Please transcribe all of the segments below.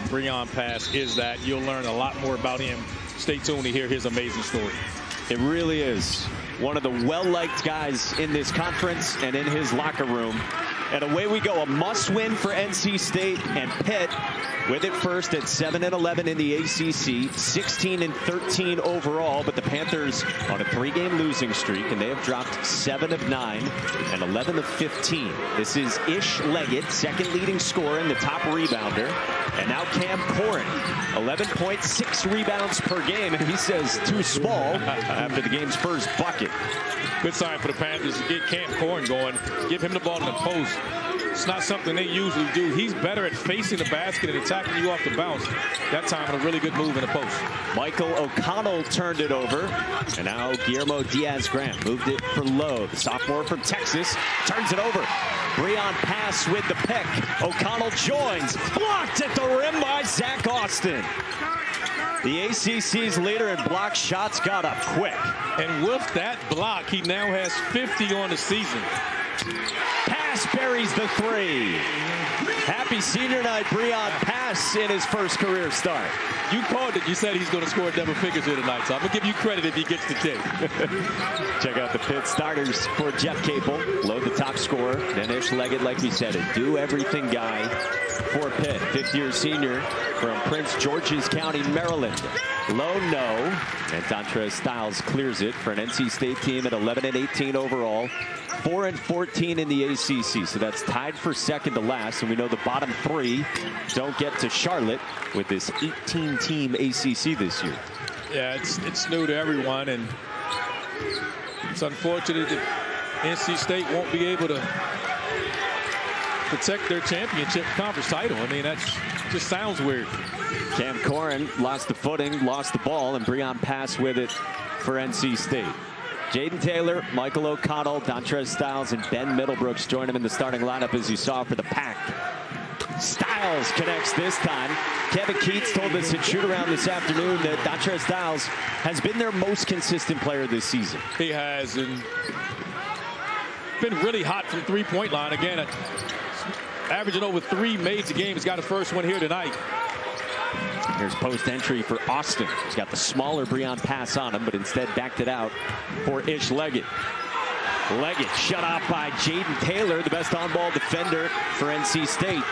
Breon Pass is that. You'll learn a lot more about him. Stay tuned to hear his amazing story. It really is one of the well-liked guys in this conference and in his locker room. And away we go, a must-win for NC State, and Pitt with it first at 7-11 in the ACC, 16-13 overall. But the Panthers on a 3-game losing streak, and they have dropped 7 of 9 and 11 of 15. This is Ish Leggett, second leading scorer and the top rebounder. And now Cam Corrin, 11.6 rebounds per game, and he says too small after the game's first bucket. Good sign for the Panthers to get Cam Corrin going, give him the ball in the post. It's not something they usually do. He's better at facing the basket and attacking you off the bounce. That time, a really good move in the post. Michael O'Connell turned it over, and now Guillermo Diaz-Graham moved it for Lowe. The sophomore from Texas turns it over. Breon Pass with the pick. O'Connell joins. Blocked at the rim by Zach Austin. The ACC's leader in block shots got up quick. And with that block, he now has 50 on the season. Pass buries the 3. Happy senior night, Breon Pass in his first career start. You called it. You said he's going to score double figures here tonight, so I'm going to give you credit if he gets the tape. Check out the Pitt starters for Jeff Capel. Lowe, the top scorer. Then Ish Leggett, like we said, a do-everything guy for Pitt. Fifth-year senior from Prince George's County, Maryland. Lowe, no. And Dontrez Styles clears it for an NC State team at 11-18 overall. 4-14 in the ACC, so that's tied for second to last. And we know the bottom 3 don't get to Charlotte with this 18-team ACC this year. Yeah, it's new to everyone, and it's unfortunate that NC State won't be able to protect their championship conference title. I mean, that just sounds weird. Cam Corrin lost the footing, lost the ball, and Breon Pass with it for NC State. Jaden Taylor, Michael O'Connell, Dontrez Styles, and Ben Middlebrooks join him in the starting lineup, as you saw for the Pack. Styles connects this time. Kevin Keats told us at shoot-around this afternoon that Dontrez Styles has been their most consistent player this season. He has, and been really hot from three-point line. Again, averaging over 3 made a game. He's got a first one here tonight. Here's post entry for Austin. He's got the smaller Breon Pass on him, but instead backed it out for Ish Leggett. Leggett shut off by Jaden Taylor, the best on-ball defender for NC State.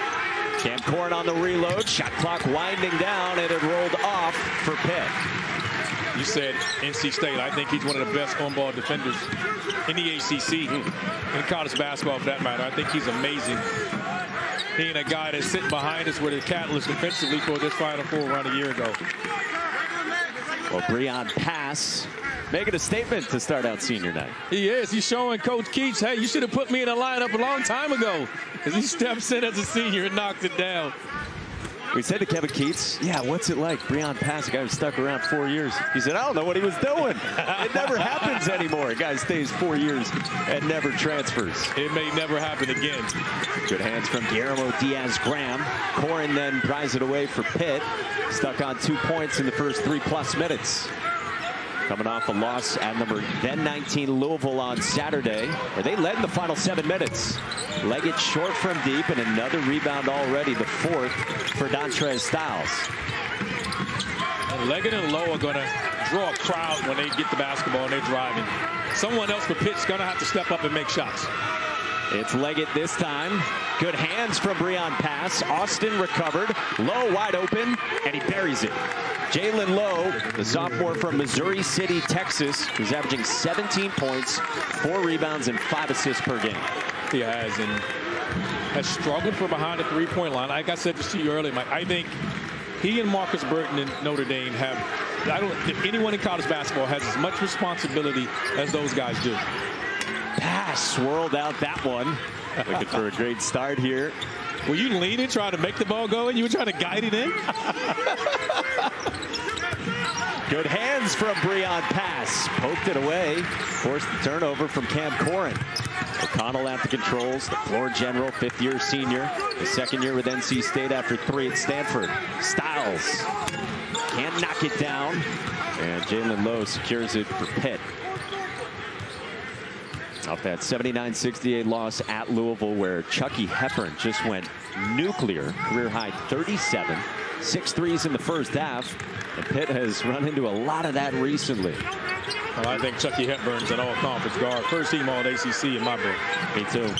Cam Corrin on the reload. Shot clock winding down, and it rolled off for Pitt. You said NC State. I think he's one of the best on-ball defenders in the ACC, in college basketball for that matter. I think he's amazing. He and a guy that's sitting behind us with a catalyst defensively for this Final Four run a year ago. Well, Breon Pass making a statement to start out senior night. He is. He's showing Coach Keats, hey, you should have put me in a lineup a long time ago. As he steps in as a senior and knocks it down. We said to Kevin Keats, yeah, what's it like? Breon Pass, a guy who stuck around 4 years. He said, I don't know what he was doing. It never happens anymore. A guy stays 4 years and never transfers. It may never happen again. Good hands from Guillermo Diaz-Graham. Corrin then pries it away for Pitt. Stuck on 2 points in the first 3+ minutes. Coming off a loss at number 19 Louisville on Saturday, where they led in the final 7 minutes. Leggett short from deep, and another rebound already, the 4th for Dontrez Styles. And Leggett and Lowe are going to draw a crowd when they get the basketball and they're driving. Someone else for Pitt's going to have to step up and make shots. It's Leggett this time. Good hands from Breon Pass. Austin recovered. Lowe wide open, and he buries it. Jalen Lowe, the sophomore from Missouri City, Texas, who's averaging 17 points, 4 rebounds, and 5 assists per game. He has, and has struggled from behind the three-point line. Like I said to you earlier, Mike, I think he and Marcus Burton in Notre Dame have, I don't think anyone in college basketball has as much responsibility as those guys do. Pass swirled out that one. Looking for a great start here. Were you leaning, trying to make the ball go in? You were trying to guide it in? Good hands from Breon Pass. Poked it away. Forced the turnover from Cam Corrin. O'Connell at the controls. The floor general, 5th-year senior. The 2nd year with NC State after 3 at Stanford. Styles can't knock it down. And Jalen Lowe secures it for Pitt. Off that 79-68 loss at Louisville, where Chucky Hepburn just went nuclear. Career high 37, 6 threes in the first half, and Pitt has run into a lot of that recently. Well, I think Chucky Hepburn's an all-conference guard. First team all-ACC in my book. Me too.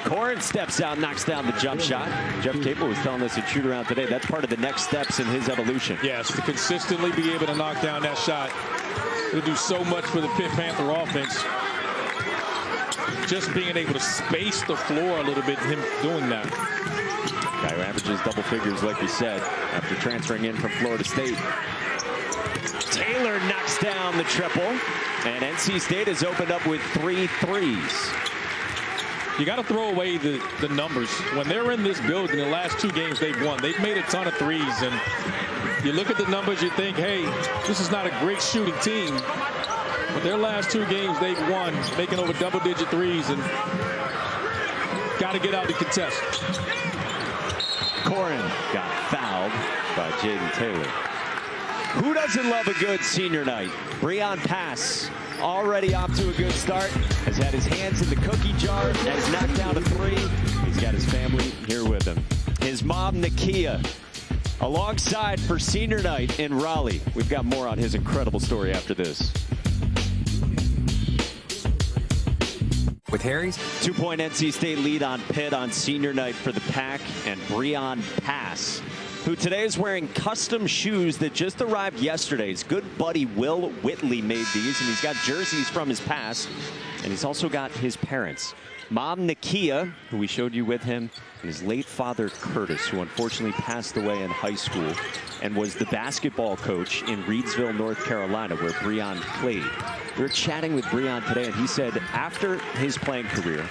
Corin steps out, knocks down the jump shot. Jeff Capel was telling us at shoot-around today, that's part of the next steps in his evolution. Yes, to consistently be able to knock down that shot. It'll do so much for the Pitt Panther offense. Just being able to space the floor a little bit, him doing that. Guy who averages double figures, like we said, after transferring in from Florida State. Taylor knocks down the triple, and NC State has opened up with 3 threes. You got to throw away the numbers. When they're in this building, the last 2 games they've won, they've made a ton of threes. And you look at the numbers, you think, hey, this is not a great shooting team. But their last 2 games they've won, making over double-digit threes, and got to get out to contest. Corin got fouled by Jaden Taylor. Who doesn't love a good senior night? Breon Pass, already off to a good start, has had his hands in the cookie jar, has knocked down a 3. He's got his family here with him. His mom, Nakia, alongside for senior night in Raleigh. We've got more on his incredible story after this. With Harry's 2-point NC State lead on Pitt on senior night for the Pack, and Breon Pass, who today is wearing custom shoes that just arrived yesterday. His good buddy Will Whitley made these, and he's got jerseys from his past, and he's also got his parents. Mom Nakia, who we showed you with him, and his late father Curtis, who unfortunately passed away in high school and was the basketball coach in Reidsville, North Carolina, where Breon played. We were chatting with Breon today, and he said after his playing career,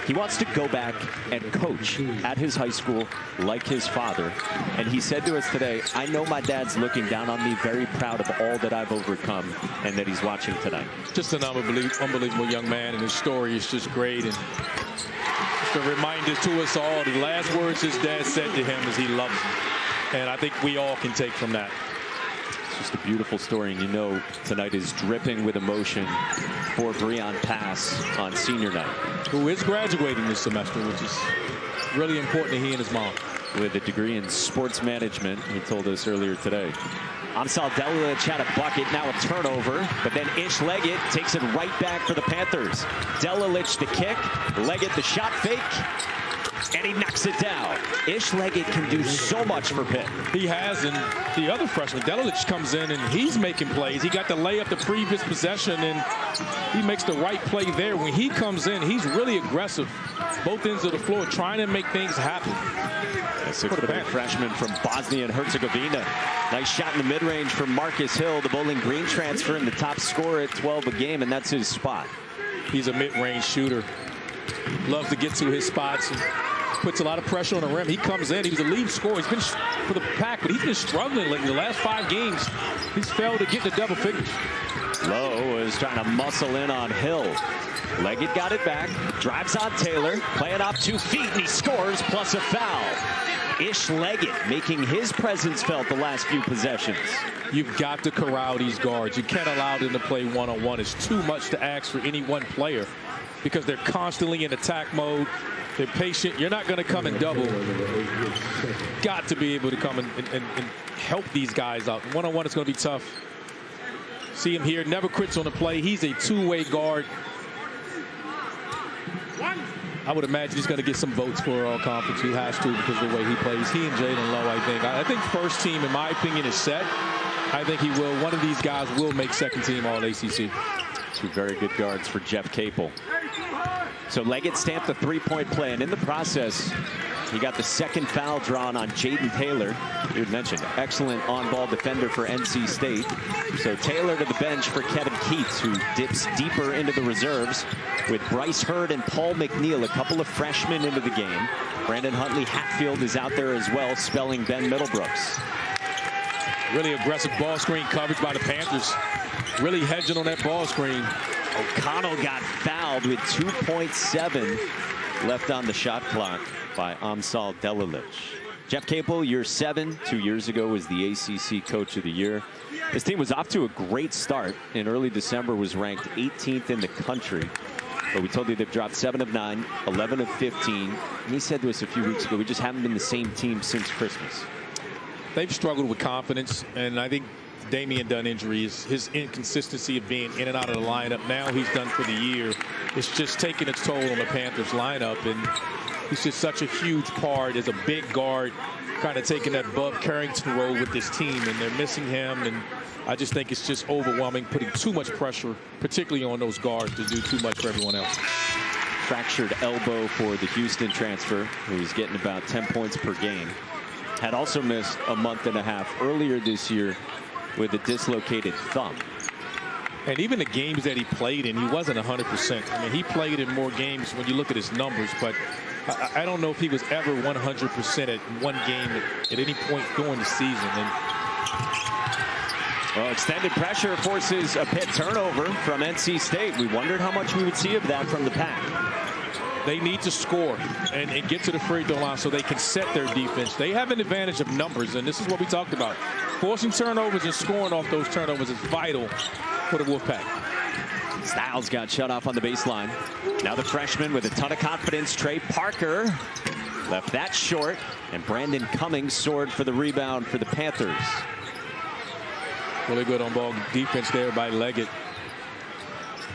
he wants to go back and coach at his high school like his father. And he said to us today, I know my dad's looking down on me, very proud of all that I've overcome and that he's watching tonight. Just an unbelievable young man, and his story is just great. And just a reminder to us all, the last words his dad said to him is he loves him. And I think we all can take from that. It's just a beautiful story, and you know tonight is dripping with emotion for Breon Pass on senior night. Who is graduating this semester, which is really important to he and his mom. With a degree in sports management, he told us earlier today. Amsal Delilich had a bucket, now a turnover, but then Ish Leggett takes it right back for the Panthers. Delilich the kick, Leggett the shot fake, and he knocks it down. Ish Leggett can do so much for Pitt. He has, and the other freshman, Delilich, comes in and he's making plays. He got the layup the previous possession, and he makes the right play there. When he comes in, he's really aggressive, both ends of the floor, trying to make things happen. A 6'8" freshman from Bosnia and Herzegovina. Nice shot in the mid-range from Marcus Hill, the Bowling Green transfer, and the top scorer at 12 a game, and that's his spot. He's a mid-range shooter. Loves to get to his spots. And puts a lot of pressure on the rim. He comes in. He was a lead scorer. He's been for the Pack, but he's been struggling lately. The last 5 games, he's failed to get the double figures. Lowe is trying to muscle in on Hill. Leggett got it back. Drives on Taylor. Playing off 2 feet, and he scores plus a foul. Ish Leggett making his presence felt the last few possessions. You've got to corral these guards. You can't allow them to play one-on-one. It's too much to ask for any one player because they're constantly in attack mode. They're patient. You're not going to come and double. Got to be able to come and help these guys out. One-on-one is going to be tough. See him here. Never quits on the play. He's a two-way guard. I would imagine he's going to get some votes for all conference. He has to because of the way he plays. He and Jalen Lowe, I think. I think first team, in my opinion, is set. I think he will. One of these guys will make second team All-ACC. 2 very good guards for Jeff Capel. So Leggett stamped the 3-point play, and in the process, he got the second foul drawn on Jaden Taylor. You had mentioned, excellent on-ball defender for NC State. So Taylor to the bench for Kevin Keats, who dips deeper into the reserves with Bryce Hurd and Paul McNeil, a couple of freshmen into the game. Brandon Huntley Hatfield is out there as well, spelling Ben Middlebrooks. Really aggressive ball screen coverage by the Panthers. Really hedging on that ball screen. Connell got fouled with 2.7 left on the shot clock by Amsal Delilich. Jeff Capel, year 7, 2 years ago, was the ACC Coach of the Year. His team was off to a great start. In early December, was ranked 18th in the country. But we told you they've dropped 7 of 9, 11 of 15. And he said to us a few weeks ago, we just haven't been the same team since Christmas. they've struggled with confidence, and I think Damian Dunn injury is his inconsistency of being in and out of the lineup. Now he's done for the year. It's just taking its toll on the Panthers lineup, and he's just such a huge part as a big guard, kind of taking that Bub Carrington role with this team, and they're missing him. And I just think it's just overwhelming, putting too much pressure, particularly on those guards, to do too much for everyone else. Fractured elbow for the Houston transfer, who's getting about 10 points per game. Had also missed a month and a half earlier this year with a dislocated thumb. And even the games that he played in, he wasn't 100%. I mean, he played in more games when you look at his numbers, but I don't know if he was ever 100% at one game at any point during the season. And well, extended pressure forces a Pitt turnover from NC State. We wondered how much we would see of that from the Pack. They need to score and get to the free throw line so they can set their defense. They have an advantage of numbers, and this is what we talked about. Forcing turnovers and scoring off those turnovers is vital for the Wolfpack. Styles got shut off on the baseline. Now the freshman with a ton of confidence, Trey Parker, left that short, and Brandon Cummings soared for the rebound for the Panthers. Really good on ball defense there by Leggett.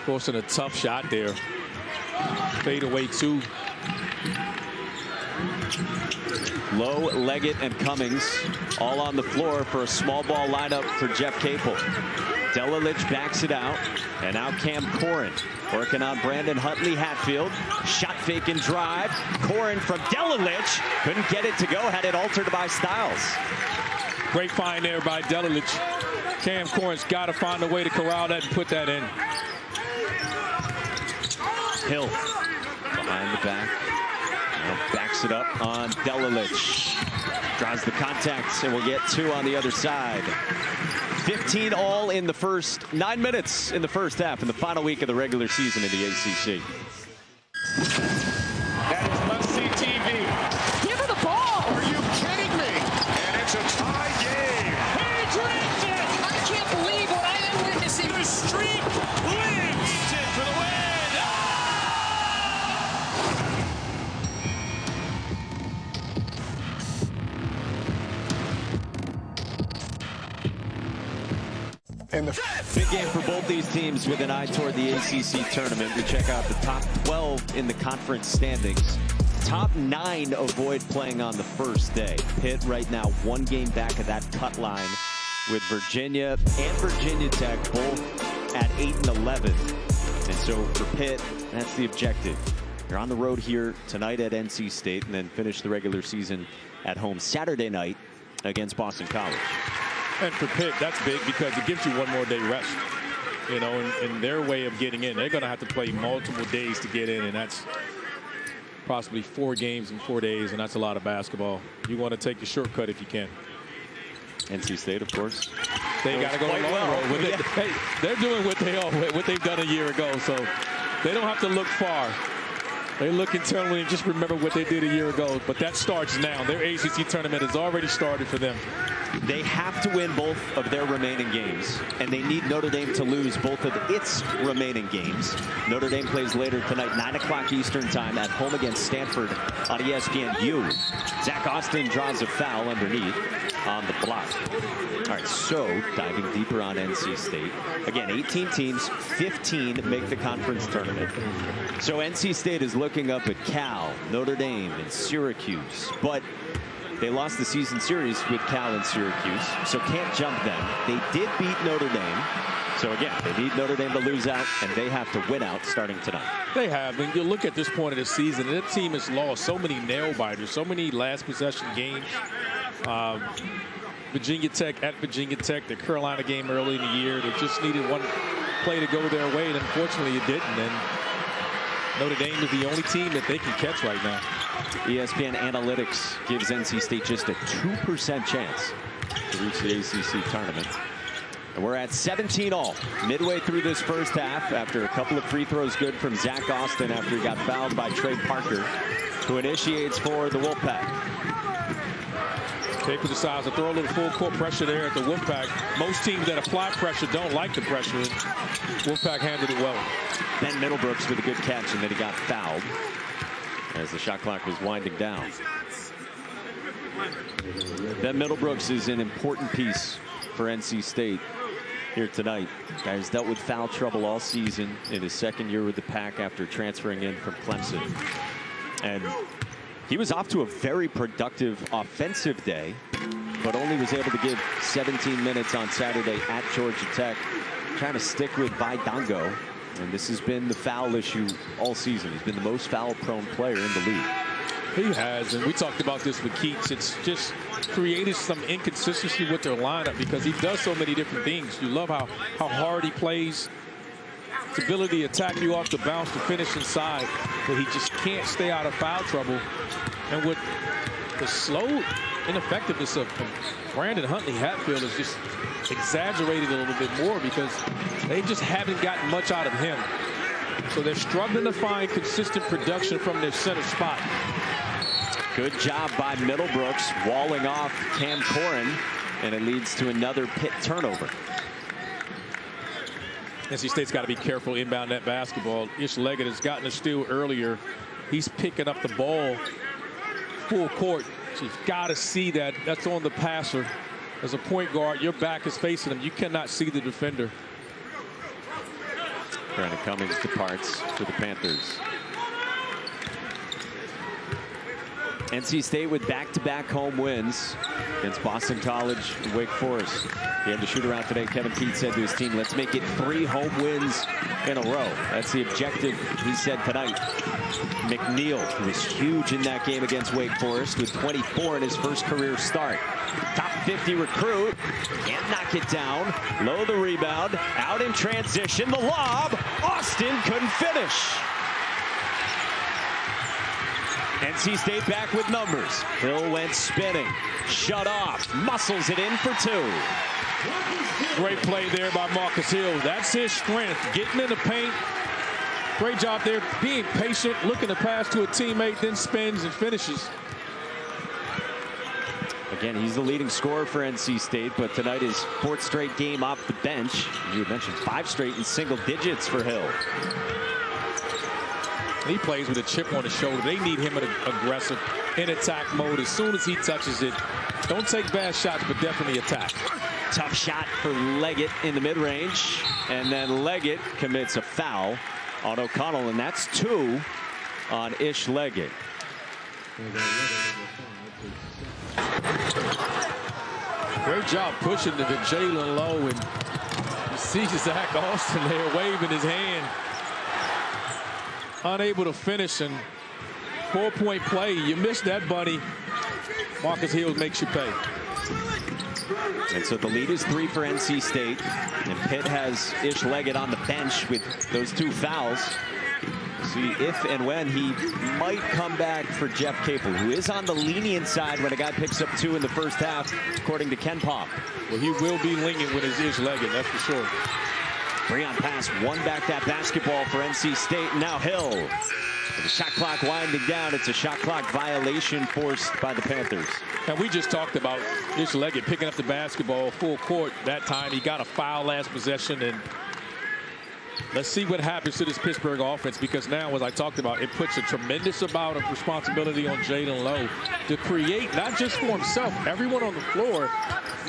Forcing a tough shot there. Fade away two. Lowe, Leggett, and Cummings all on the floor for a small ball lineup for Jeff Capel. Delilich backs it out, and now Cam Corrin working on Brandon Huntley-Hatfield. Shot fake and drive. Corrin from Delilich. Couldn't get it to go. Had it altered by Styles. Great find there by Delilich. Cam Corrin's got to find a way to corral that and put that in. Hill behind the back. Now backs it up on Delilich. Draws the contacts, and we'll get two on the other side. 15 all in the first 9 minutes in the first half in the final week of the regular season in the ACC. That is must-see TV. Give her the ball. Are you kidding me? And it's a tie game. He drinks it. I can't believe what I am witnessing. The streak lives for the win. Big game for both these teams with an eye toward the ACC tournament. We check out the top 12 in the conference standings. Top 9 avoid playing on the first day. Pitt right now 1 game back of that cut line with Virginia and Virginia Tech both at 8 and 11. And so for Pitt, that's the objective. You're on the road here tonight at NC State and then finish the regular season at home Saturday night against Boston College. And for Pitt, that's big because it gives you one more day rest. You know, in their way of getting in, they're going to have to play multiple days to get in, and that's possibly 4 games in 4 days, and that's a lot of basketball. You want to take the shortcut if you can. NC State, of course. They got to go the long road with it. Hey, they're doing what they've done a year ago, so they don't have to look far. They look internally and just remember what they did a year ago. But that starts now. Their ACC tournament has already started for them. They have to win both of their remaining games, and they need Notre Dame to lose both of its remaining games. Notre Dame plays later tonight, 9 o'clock Eastern time, at home against Stanford on ESPNU. Zach Austin draws a foul underneath on the block. All right, so diving deeper on NC State. Again, 18 teams, 15 make the conference tournament. So NC State is looking up at Cal, Notre Dame, and Syracuse. But they lost the season series with Cal and Syracuse, so can't jump them. They did beat Notre Dame. So again, they need Notre Dame to lose out, and they have to win out starting tonight. They have. And you look at this point of the season, and that team has lost so many nail-biters, so many last possession games. Virginia Tech at Virginia Tech, the Carolina game early in the year. They just needed one play to go their way, and unfortunately it didn't. And Notre Dame is the only team that they can catch right now. ESPN Analytics gives NC State just a 2% chance to reach the ACC tournament. And we're at 17 all midway through this first half after a couple of free throws good from Zach Austin after he got fouled by Trey Parker, who initiates for the Wolfpack. Taper decides to throw a little full court pressure there at the Wolfpack. Most teams that apply pressure don't like the pressure. Wolfpack handled it well. Ben Middlebrooks with a good catch, and then he got fouled as the shot clock was winding down. Ben Middlebrooks is an important piece for NC State here tonight. Guy's dealt with foul trouble all season in his second year with the Pack after transferring in from Clemson. And he was off to a very productive offensive day, but only was able to give 17 minutes on Saturday at Georgia Tech, trying to stick with Baidongo. And this has been the foul issue all season. He's been the most foul-prone player in the league. He has, and we talked about this with Keats. It's just created some inconsistency with their lineup because he does so many different things. You love how hard he plays. His ability to attack you off the bounce to finish inside, but he just can't stay out of foul trouble. And with the slow ineffectiveness of Brandon Huntley Hatfield is just exaggerated a little bit more because they just haven't gotten much out of him. So they're struggling to find consistent production from their center spot. Good job by Middlebrooks walling off Cam Corrin, and it leads to another Pitt turnover. NC State's got to be careful inbound net basketball. Ish Leggett has gotten a steal earlier. He's picking up the ball full court. So you've got to see that. That's on the passer. As a point guard, your back is facing him. You cannot see the defender. Brandon Cummings departs for the Panthers. NC State with back-to-back home wins against Boston College and Wake Forest. He had the shoot-around today. Kevin Keats said to his team, let's make it 3 home wins in a row. That's the objective, he said tonight. McNeil, who was huge in that game against Wake Forest with 24 in his first career start. Top 50 recruit, can't knock it down. Low the rebound, out in transition, the lob. Austin couldn't finish. NC State back with numbers. Hill went spinning, shut off, muscles it in for 2. Great play there by Marcus Hill. That's his strength, getting in the paint. Great job there, being patient, looking to pass to a teammate, then spins and finishes. Again, he's the leading scorer for NC State, but tonight is 4th straight game off the bench. You had mentioned 5 straight in single digits for Hill. He plays with a chip on his shoulder. They need him aggressive in attack mode as soon as he touches it. Don't take bad shots, but definitely attack. Tough shot for Leggett in the mid-range, and then Leggett commits a foul on O'Connell, and that's 2 on Ish Leggett. Great job pushing to Jalen Lowe, and you see Zach Austin there waving his hand. Unable to finish, and 4-point play. You missed that, buddy. Marcus Hill makes you pay. And so the lead is 3 for NC State, and Pitt has Ish Leggett on the bench with those 2 fouls. See if and when he might come back for Jeff Capel, who is on the lenient side when a guy picks up 2 in the first half, according to Ken Pop. Well, he will be lenient with his Ish Leggett, that's for sure. Breon Pass won back that basketball for NC State. Now Hill. With the shot clock winding down, it's a shot clock violation forced by the Panthers. And we just talked about Ish Leggett picking up the basketball full court. That time he got a foul last possession, and let's see what happens to this Pittsburgh offense, because now, as I talked about, it puts a tremendous amount of responsibility on Jalen Lowe to create, not just for himself. Everyone on the floor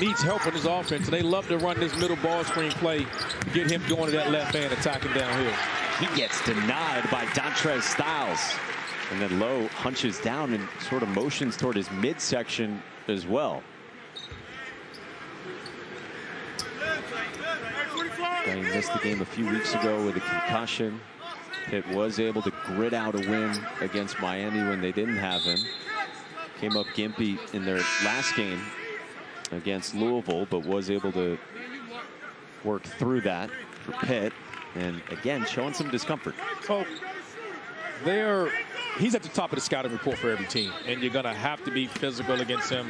needs help in his offense, and they love to run this middle ball screen play, get him going to that left hand, attacking downhill. He gets denied by Dontrez Styles. And then Lowe hunches down and sort of motions toward his midsection as well. He missed the game a few weeks ago with a concussion. Pitt was able to grit out a win against Miami when they didn't have him. Came up gimpy in their last game against Louisville, but was able to work through that for Pitt. And again, showing some discomfort. So he's at the top of the scouting report for every team, and you're going to have to be physical against him.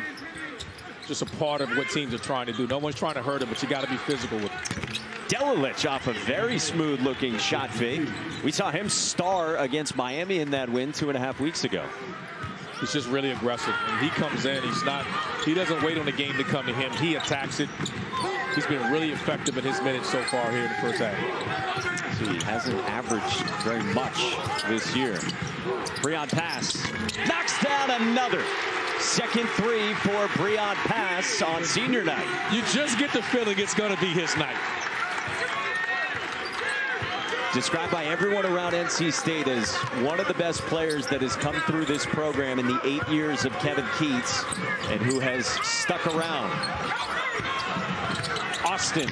Just a part of what teams are trying to do. No one's trying to hurt him, but you got to be physical with him. Delilich off a very smooth-looking shot fake. We saw him star against Miami in that win 2.5 weeks ago. He's just really aggressive. And he comes in, he doesn't wait on the game to come to him. He attacks it. He's been really effective in his minutes so far here in the first half. So he hasn't averaged very much this year. Breon Pass knocks down another. Second three for Breon Pass on senior night. You just get the feeling it's going to be his night. Described by everyone around NC State as one of the best players that has come through this program in the 8 years of Kevin Keats and who has stuck around. Austin,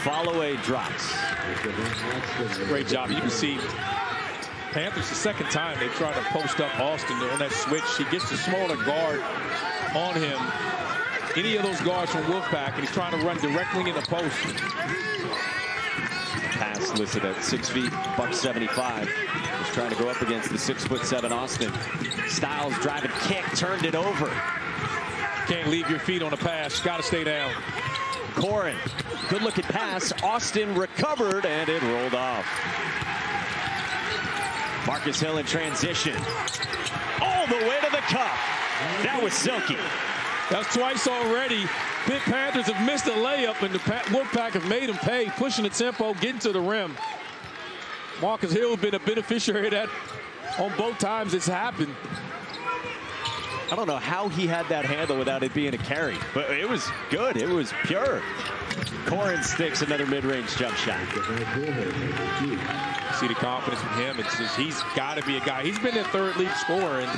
follow-away drops. Great job. You can see Panthers the second time they try to post up Austin on that switch. He gets the smaller guard on him. Any of those guards from Wolfpack, and he's trying to run directly in the post. Pass listed at 6 feet, $175. He's trying to go up against the 6'7" Austin. Styles driving kick, turned it over. Can't leave your feet on a pass. Got to stay down. Corin, good looking pass. Austin recovered and it rolled off. Marcus Hill in transition. All the way to the cup. That was silky. That's twice already. Pitt Panthers have missed a layup, and the Wolfpack have made them pay, pushing the tempo, getting to the rim. Marcus Hill has been a beneficiary of that on both times it's happened. I don't know how he had that handle without it being a carry, but it was good. It was pure. Corin sticks another mid-range jump shot. See the confidence from him. It's just, he's got to be a guy. He's been their third lead scorer and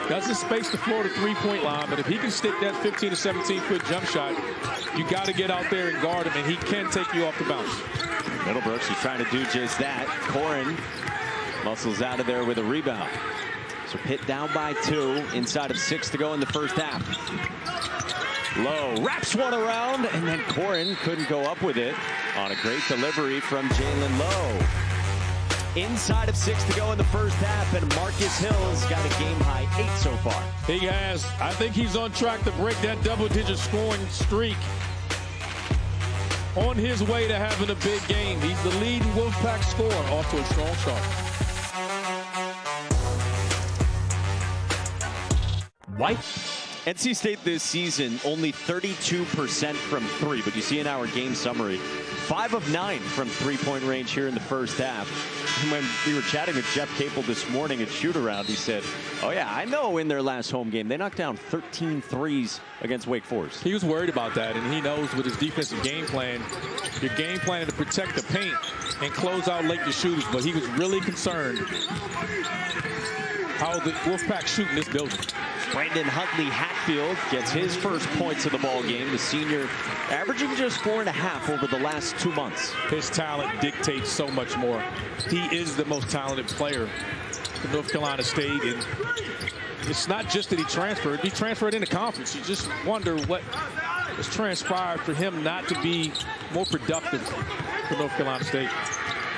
doesn't space the floor to three-point line, but if he can stick that 15 to 17-foot jump shot, you got to get out there and guard him, and he can take you off the bounce. Middlebrooks is trying to do just that. Corin muscles out of there with a rebound. So Pitt down by 2, inside of 6 to go in the first half. Low wraps one around, and then Corin couldn't go up with it on a great delivery from Jalen Lowe. Inside of 6 to go in the first half, and Marcus Hill's got a game-high 8 so far. He has. I think he's on track to break that double-digit scoring streak. On his way to having a big game. He's the leading Wolfpack scorer, off to a strong start. White. NC State this season only 32% from 3, but you see in our game summary, 5 of 9 from three-point range here in the first half. And when we were chatting with Jeff Capel this morning at shoot-around, he said, oh yeah, I know in their last home game, they knocked down 13 threes against Wake Forest. He was worried about that, and he knows with his defensive game plan, you're game planning to protect the paint and close out late the shooters, but he was really concerned how the Wolfpack shoot in this building. Brandon Huntley Hatfield gets his first points of the ball game. The senior averaging just 4.5 over the last 2 months. His talent dictates so much more. He is the most talented player in North Carolina State, and it's not just that he transferred in the conference. You just wonder what has transpired for him not to be more productive for North Carolina State.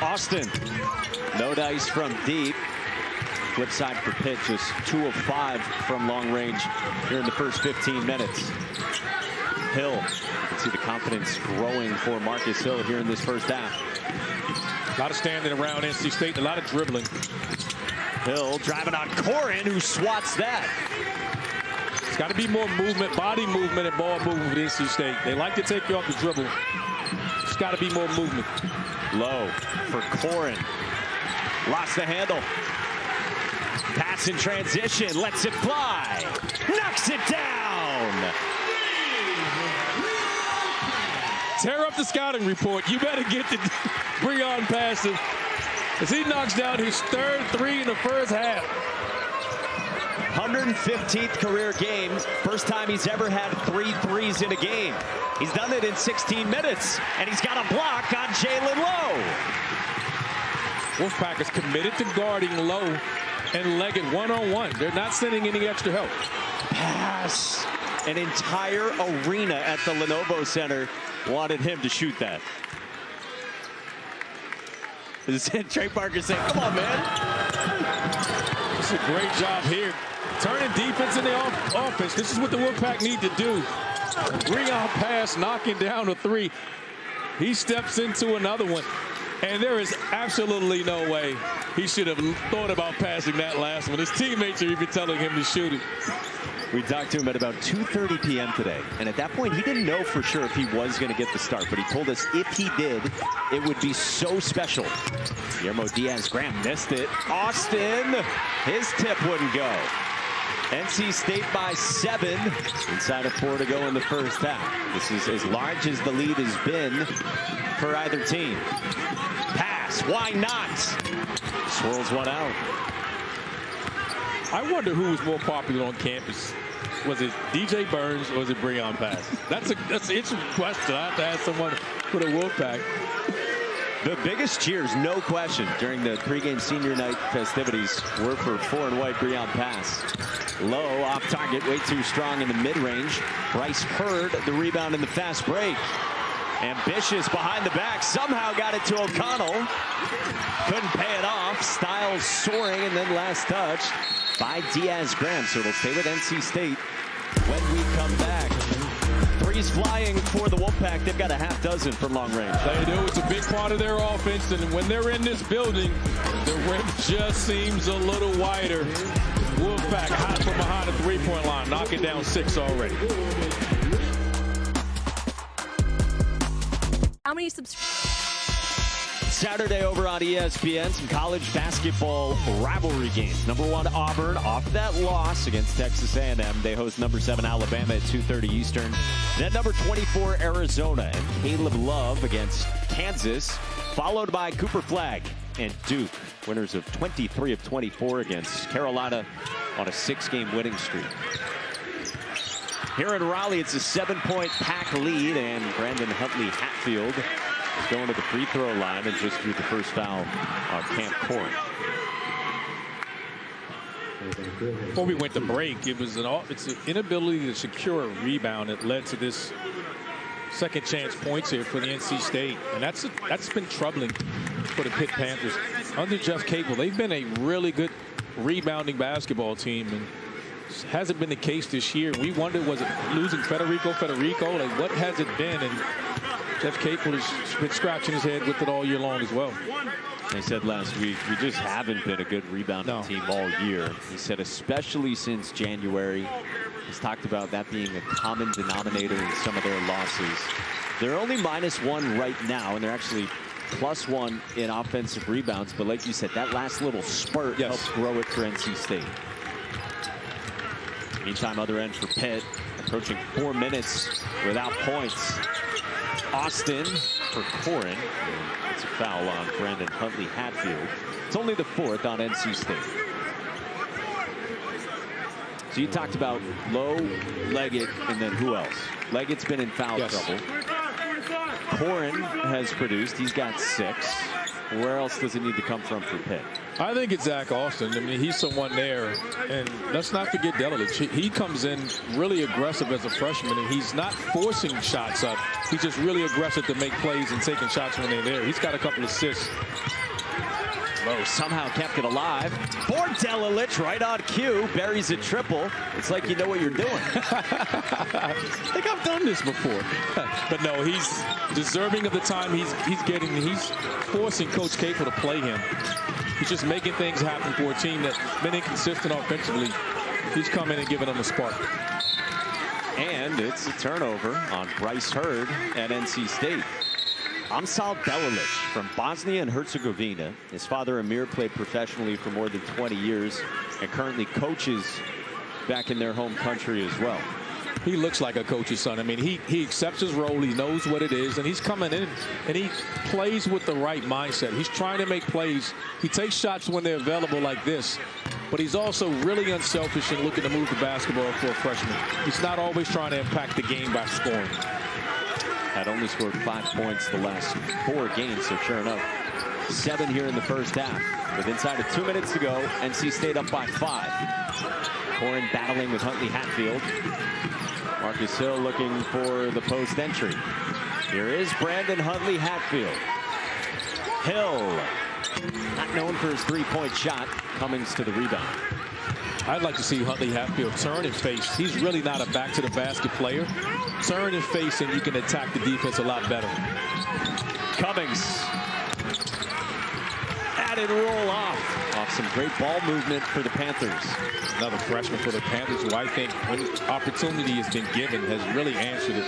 Austin, no dice from deep. Flip side for Pitt, just 2 of 5 from long range here in the first 15 minutes. Hill, you can see the confidence growing for Marcus Hill here in this first half. A lot of standing around NC State, a lot of dribbling. Hill driving on Corin, who swats that. It's got to be more movement, body movement, and ball movement with NC State. They like to take you off the dribble. It's got to be more movement. Low for Corin. Lost the handle. Pass in transition, lets it fly. Knocks it down. Tear up the scouting report. You better get to Breon Pass as he knocks down his third 3 in the first half. 115th career game. First time he's ever had 3 threes in a game. He's done it in 16 minutes, and he's got a block on Jalen Lowe. Wolfpack is committed to guarding Lowe and Leggett one-on-one. They're not sending any extra help. Pass. An entire arena at the Lenovo Center wanted him to shoot that. Trey Parker saying, come on, man. It's a great job here. Turning defense into offense. This is what the Wolfpack need to do. Breon Pass knocking down a 3. He steps into another one. And there is absolutely no way he should have thought about passing that last one. His teammates are even telling him to shoot it. We talked to him at about 2:30 p.m. today. And at that point, he didn't know for sure if he was going to get the start. But he told us if he did, it would be so special. Guillermo Diaz-Graham missed it. Austin, his tip wouldn't go. NC State by 7. Inside of 4 to go in the first half. This is as large as the lead has been for either team. Pass, why not? Swirls one out. I wonder who was more popular on campus. Was it DJ Burns or was it Breon Pass? That's an interesting question. I have to ask someone for the Wolfpack. The biggest cheers, no question, during the pregame senior night festivities were for 4 and white Breon Pass. Low, off target, way too strong in the mid-range. Bryce Hurd, the rebound in the fast break. Ambitious behind the back, somehow got it to O'Connell. Couldn't pay it off. Styles soaring, and then last touch by Diaz-Graham. So it'll stay with NC State when we come back. Threes flying for the Wolfpack. They've got a half dozen from long range. They do. It's a big part of their offense, and when they're in this building, the rim just seems a little wider. Wolfpack hot from behind the three-point line, knocking down 6 already. How many Saturday over on ESPN, some college basketball rivalry games. Number 1 Auburn off that loss against Texas A&M. They host number 7 Alabama at 2:30 Eastern. Then number 24 Arizona and Caleb Love against Kansas, followed by Cooper Flagg and Duke, winners of 23 of 24 against Carolina on a 6-game winning streak. Here in Raleigh, it's a 7-point pack lead, and Brandon Huntley Hatfield is going to the free throw line and just drew the first foul on Camp Court. Before we went to break, it's an inability to secure a rebound that led to this second chance points here for the NC State, and that's been troubling for the Pitt Panthers. Under Jeff Capel, they've been a really good rebounding basketball team, and hasn't been the case this year. We wondered, was it losing Federico? Like, what has it been? And Jeff Capel has been scratching his head with it all year long as well. They said last week, we just haven't been a good rebounding team all year. He said, especially since January. He's talked about that being a common denominator in some of their losses. They're only -1 right now, and they're actually +1 in offensive rebounds. But like you said, that last little spurt helped grow it for NC State. Meantime, other end for Pitt, approaching 4 minutes without points. Austin for Corin. It's a foul on Brandon Huntley Hatfield. It's only the 4th on NC State. So you talked about Lowe, Leggett, and then who else? Leggett's been in foul trouble. Corin has produced. He's got 6. Where else does it need to come from for Pitt? I think it's Zach Austin. I mean, he's someone there. And let's not forget Delich. He comes in really aggressive as a freshman, and he's not forcing shots up. He's just really aggressive to make plays and taking shots when they're there. He's got a couple of assists. Lowe somehow kept it alive. For Delich, right on cue, buries a triple. It's like you know what you're doing. I think I've done this before. But no, he's deserving of the time he's getting. He's forcing Coach Capel to play him. He's just making things happen for a team that's been inconsistent offensively. He's coming and giving them a spark. And it's a turnover on Bryce Hurd at NC State. Amsal Belilich from Bosnia and Herzegovina. His father Amir played professionally for more than 20 years and currently coaches back in their home country as well. He looks like a coach's son. I mean, he accepts his role. He knows what it is, and he's coming in and he plays with the right mindset. He's trying to make plays. He takes shots when they're available like this, but he's also really unselfish and looking to move the basketball for a freshman. He's not always trying to impact the game by scoring. Had only scored 5 points the last 4 games, so sure enough, 7 here in the first half. With inside of 2 minutes to go, NC State up by 5. Corin battling with Huntley Hatfield. Marcus Hill looking for the post entry. Here is Brandon Huntley Hatfield. Hill, not known for his 3-point shot. Cummings to the rebound. I'd like to see Huntley Hatfield turn and face. He's really not a back-to-the-basket player. Turn and face, and you can attack the defense a lot better. Cummings. Added roll off some great ball movement for the Panthers. Another freshman for the Panthers, who I think, when opportunity has been given, has really answered it.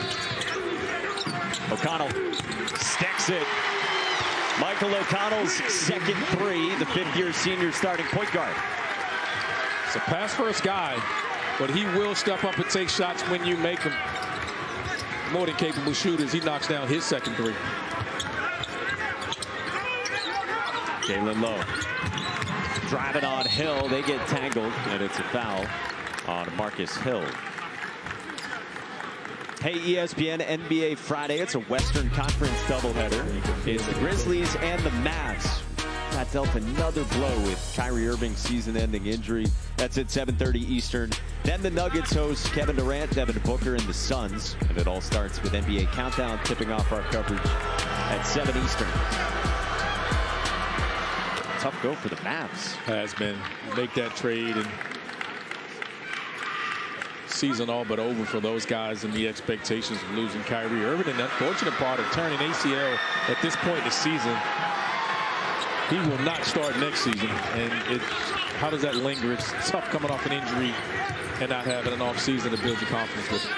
O'Connell sticks it. Michael O'Connell's second 3, the 5th-year senior starting point guard. It's a pass-first guy. But he will step up and take shots when you make them. More than capable shooters. He knocks down his second three. Jalen Lowe driving on Hill. They get tangled, and it's a foul on Marcus Hill. Hey, ESPN NBA Friday. It's a Western Conference doubleheader. It's the Grizzlies and the Mavs. Got dealt another blow with Kyrie Irving's season-ending injury. That's at 7:30 Eastern. Then the Nuggets host Kevin Durant, Devin Booker, and the Suns. And it all starts with NBA Countdown tipping off our coverage at 7 Eastern. Tough go for the Mavs. Has been. Make that trade and season all but over for those guys and the expectations of losing Kyrie Irving. And the unfortunate part of turning ACL at this point in the season, he will not start next season. And how does that linger? It's tough coming off an injury and not having an off season to build your confidence with it.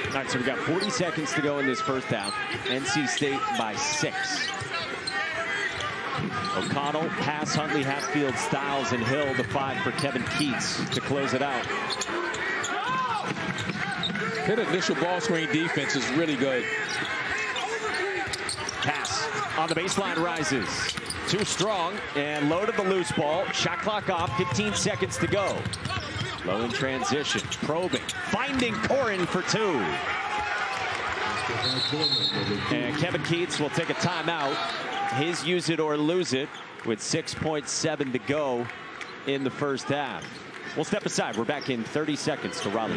All right, so we've got 40 seconds to go in this first half. NC State by 6. O'Connell, pass, Huntley, Hatfield, Styles, and Hill. The 5 for Kevin Keats to close it out. His initial ball screen defense is really good. Pass on the baseline rises. Too strong and low to the loose ball. Shot clock off, 15 seconds to go. Low in transition, probing, finding Corin for 2. And Kevin Keats will take a timeout. His use it or lose it with 6.7 to go in the first half. We'll step aside. We're back in 30 seconds to Raleigh.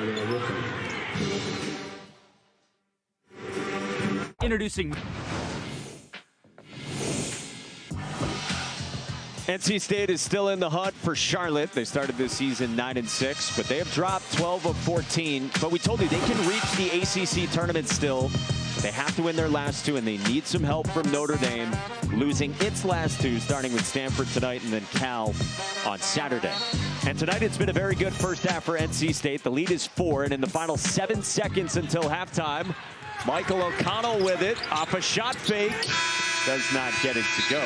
Introducing NC State is still in the hunt for Charlotte. They started this season 9-6, but they have dropped 12 of 14. But we told you they can reach the ACC tournament still. They have to win their last 2, and they need some help from Notre Dame, losing its last 2, starting with Stanford tonight and then Cal on Saturday. And tonight it's been a very good first half for NC State. The lead is 4, and in the final 7 seconds until halftime, Michael O'Connell with it off a shot fake. Does not get it to go.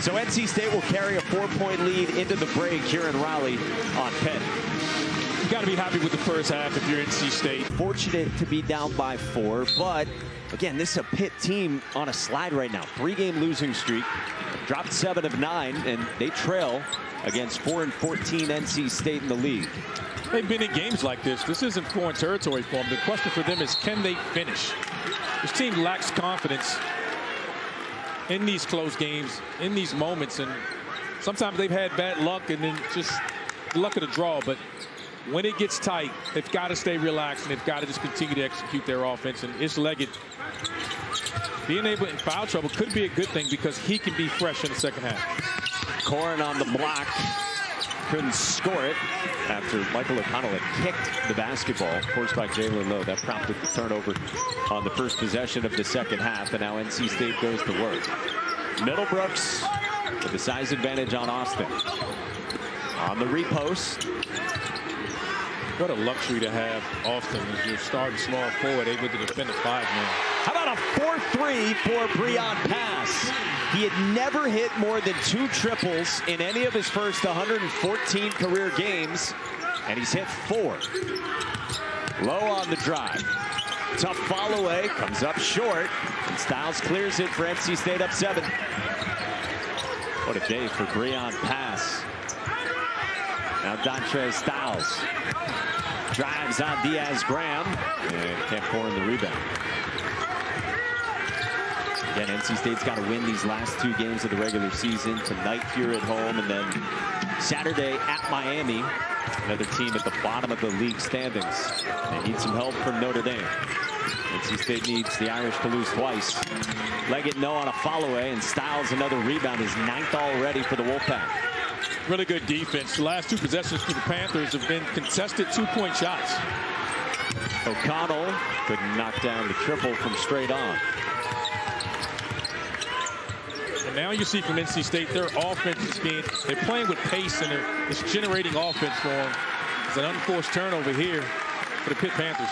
So NC State will carry a 4-point lead into the break here in Raleigh on Pitt. You got to be happy with the first half if you're NC State. Fortunate to be down by 4, but again, this is a Pitt team on a slide right now. 3-game losing streak, dropped 7 of 9, and they trail against 4 and 14 NC State in the league. They've been in games like this. This isn't foreign territory for them. The question for them is, can they finish? This team lacks confidence in these close games, in these moments, and sometimes they've had bad luck and then just luck of the draw. But when it gets tight, they've got to stay relaxed and they've got to just continue to execute their offense. And Ish Leggett being able in foul trouble could be a good thing because he can be fresh in the second half. Corin on the block. Couldn't score it after Michael O'Connell had kicked the basketball, forced by Jalen Lowe. That prompted the turnover on the first possession of the second half, and now NC State goes to work. Middlebrooks with the size advantage on Austin. On the repost. What a luxury to have Austin as your starting small forward, able to defend a 5-man. How about a 4-3 for Breon Pass? He had never hit more than 2 triples in any of his first 114 career games, and he's hit 4. Low on the drive. Tough follow away, comes up short, and Styles clears it for NC State up 7. What a day for Breon Pass. Now Dontre Styles drives on Diaz-Graham and can't pour in the rebound. Again, NC State's got to win these last 2 games of the regular season. Tonight here at home, and then Saturday at Miami. Another team at the bottom of the league standings. They need some help from Notre Dame. NC State needs the Irish to lose twice. Leggett no on a follow-away, and Styles another rebound. His 9th already for the Wolfpack. Really good defense. The last 2 possessions for the Panthers have been contested 2-point shots. O'Connell couldn't knock down the triple from straight on. And now you see from NC State, their offense is they're playing with pace and it's generating offense for them. It's an unforced turnover here for the Pitt Panthers.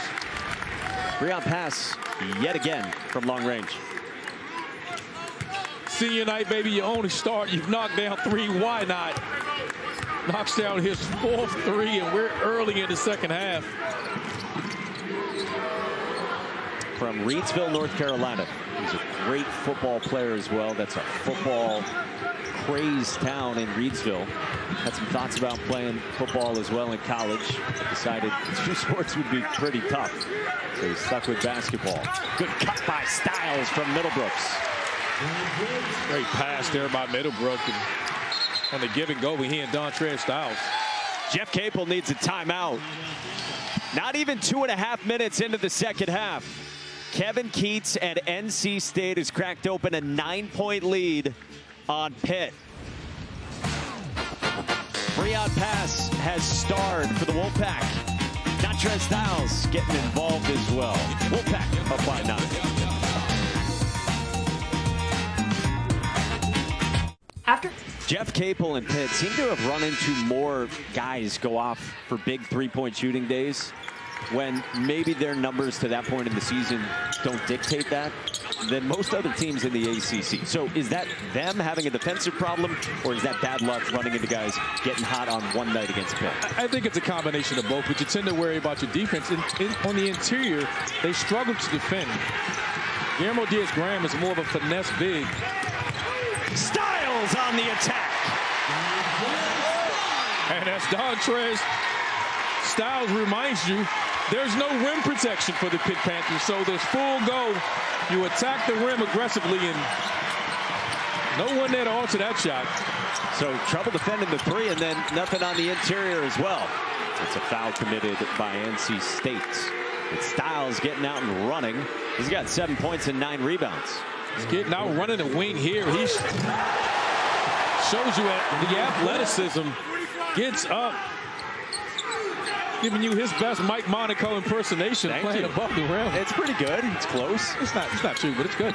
Breon Pass yet again from long range. Senior night, baby, you only start. You've knocked down 3. Why not? knocks down his 4th three, and we're early in the second half. From Reidsville, North Carolina. He's a great football player as well. That's a football crazed town in Reidsville. Had some thoughts about playing football as well in college. Decided two sports would be pretty tough. So he's stuck with basketball. Good cut by Styles from Middlebrooks. Great pass there by Middlebrook. And on the give and go, he and Dontre Styles. Jeff Capel needs a timeout. Not even 2.5 minutes into the second half. Kevin Keats and NC State has cracked open a 9-point lead on Pitt. Breon Pass has starred for the Wolfpack. Dontre Styles getting involved as well. Wolfpack up by 9. After Jeff Capel and Pitt seem to have run into more guys go off for big three-point shooting days when maybe their numbers to that point in the season don't dictate that than most other teams in the ACC. So is that them having a defensive problem, or is that bad luck running into guys getting hot on one night against Pitt? I think it's a combination of both, but you tend to worry about your defense. On the interior, they struggle to defend. Guillermo Diaz-Graham is more of a finesse big. Styles on the attack. And as Dontre Styles reminds you, there's no rim protection for the Pitt Panthers, so there's full go. You attack the rim aggressively, and no one there to alter that shot. So trouble defending the three, and then nothing on the interior as well. It's a foul committed by NC State. With Styles getting out and running. He's got 7 points and 9 rebounds. He's getting out running the wing here. He shows you the athleticism. Gets up. Giving you his best Mike Monaco impersonation. Thank playing you. above the rim. It's pretty good. It's close. It's not true, but it's good.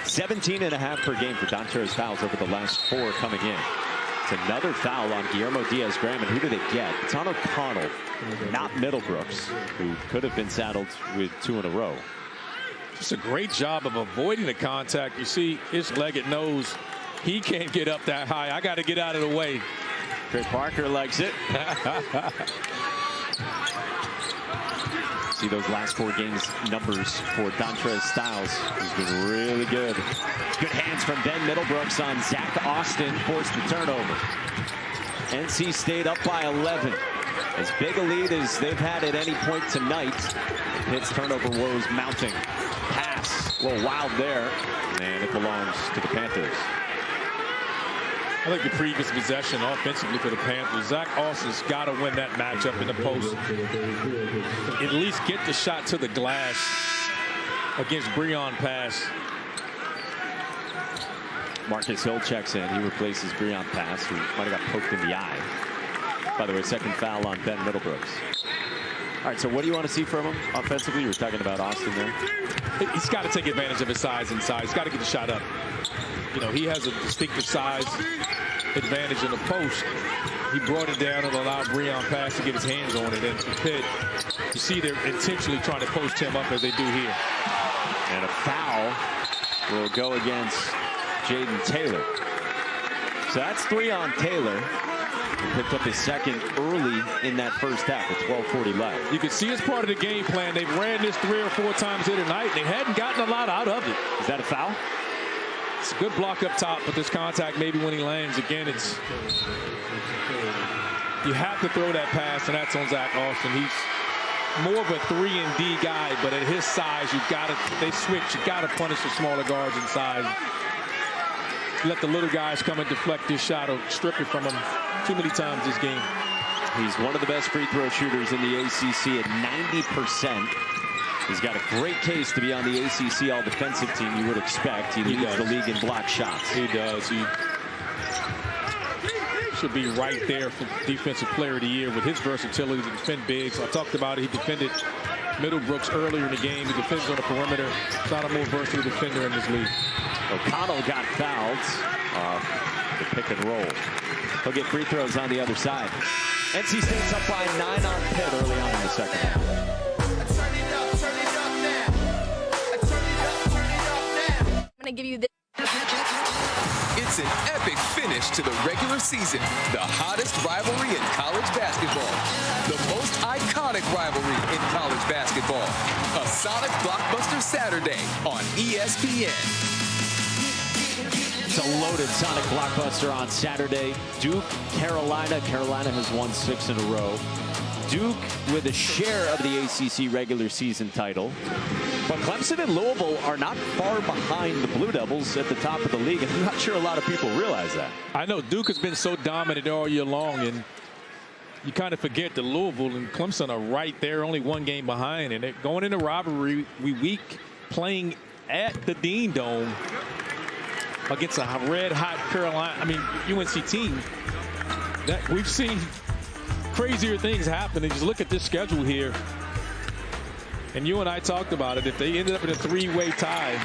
17.5 per game for Dontre Styles over the last 4 coming in. It's another foul on Guillermo Diaz-Graham, and who do they get? It's on Connell, not Middlebrooks, who could have been saddled with 2 in a row. Just a great job of avoiding the contact. You see his legged nose. He can't get up that high. I got to get out of the way. Trey Parker likes it. See those last 4 games numbers for Dontre Styles. He's been really good. Good hands from Ben Middlebrooks on Zach Austin. Forced the turnover. NC State up by 11. As big a lead as they've had at any point tonight. Pitt's turnover woes mounting. Pass. A little wild there. And it belongs to the Panthers. I think the previous possession offensively for the Panthers, Zach Austin's got to win that matchup in the post. At least get the shot to the glass against Breon Pass. Marcus Hill checks in. He replaces Breon Pass, who might have got poked in the eye. By the way, second foul on Ben Middlebrooks. All right, so what do you want to see from him offensively? You were talking about Austin there. He's got to take advantage of his size inside. He's got to get the shot up. You know, he has a distinctive size advantage in the post. He brought it down and allowed Breon Pass to get his hands on it. And for Pitt, you see they're intentionally trying to post him up as they do here. And a foul will go against Jaden Taylor. So that's 3 on Taylor. He picked up his second early in that first half with 12:40 left. You can see it's part of the game plan. They've ran this 3 or 4 times here tonight. They hadn't gotten a lot out of it. Is that a foul? It's a good block up top, but this contact maybe when he lands again, it's you have to throw that pass, and that's on Zach Austin. He's more of a 3-and-D guy, but at his size, they switch. You gotta punish the smaller guards inside. Let the little guys come and deflect this shot or strip it from him too many times this game. He's one of the best free throw shooters in the ACC at 90%. He's got a great case to be on the ACC all-defensive team, you would expect. He leads the league in block shots. He does. He should be right there for Defensive Player of the Year with his versatility to defend bigs. I talked about it. He defended Middlebrooks earlier in the game. He defends on the perimeter. He's not a more versatile defender in this league. O'Connell got fouled off the pick and roll. He'll get free throws on the other side. NC State's up by 9 on Pitt early on in the second half. I'm gonna give you this. It's an epic finish to the regular season. The hottest rivalry in college basketball. The most iconic rivalry in college basketball. A Sonic Blockbuster Saturday on ESPN. It's a loaded Sonic Blockbuster on Saturday. Duke, Carolina. Carolina has won 6 in a row. Duke with a share of the ACC regular season title. But Clemson and Louisville are not far behind the Blue Devils at the top of the league. And I'm not sure a lot of people realize that. I know Duke has been so dominant all year long, and you kind of forget that Louisville and Clemson are right there, only 1 game behind. And they're going into rivalry week, playing at the Dean Dome against a red-hot Carolina, UNC team. That we've seen crazier things happen. And just look at this schedule here. And you and I talked about it. If they ended up in a 3-way tie,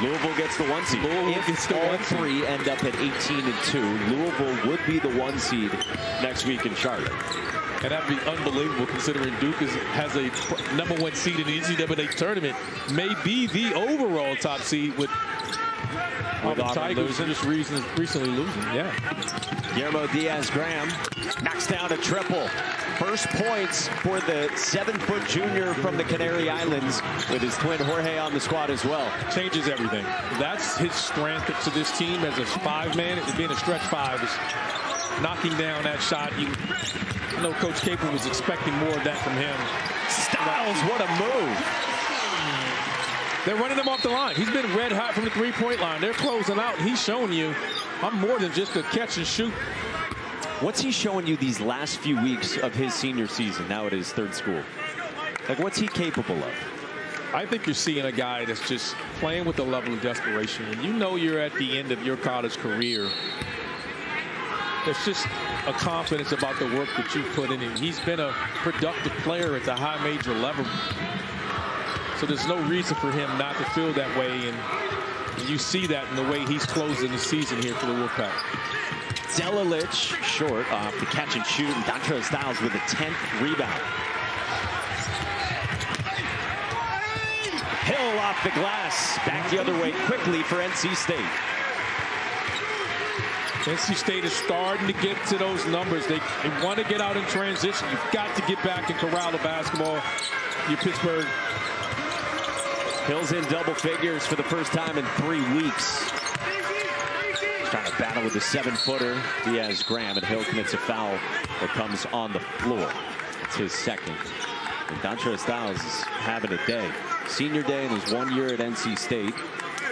Louisville gets the 1 seed. If all 3 end up at 18-2, Louisville would be the 1 seed next week in Charlotte. And that'd be unbelievable considering Duke has a #1 seed in the NCAA tournament, may be the overall top seed with the Tigers just recently losing. Yeah. Guillermo Diaz-Graham knocks down a triple. First points for the 7-foot junior from the Canary Islands, with his twin Jorge on the squad as well. Changes everything. That's his strength to this team as a 5-man. Being a stretch 5 is knocking down that shot. I know Coach Capel was expecting more of that from him. Styles, what a move. They're running him off the line. He's been red hot from the 3-point line. They're closing out. He's showing you, I'm more than just a catch and shoot. What's he showing you these last few weeks of his senior season, now at his 3rd school? Like, what's he capable of? I think you're seeing a guy that's just playing with a level of desperation. And you know you're at the end of your college career. There's just a confidence about the work that you've put in. And he's been a productive player at the high major level. So there's no reason for him not to feel that way. And you see that in the way he's closing the season here for the Wolfpack. Delalich short off the catch and shoot, and Dontrell Styles with a 10th rebound. Hill off the glass, back the other way quickly for NC State. NC State is starting to get to those numbers. They want to get out in transition. You've got to get back and corral the basketball. Your Pittsburgh. Hill's in double figures for the first time in 3 weeks. Trying to battle with the 7-footer, Diaz-Graham, and Hill commits a foul that comes on the floor. It's his 2nd. And Dontrell Styles is having a day. Senior day in his 1 year at NC State.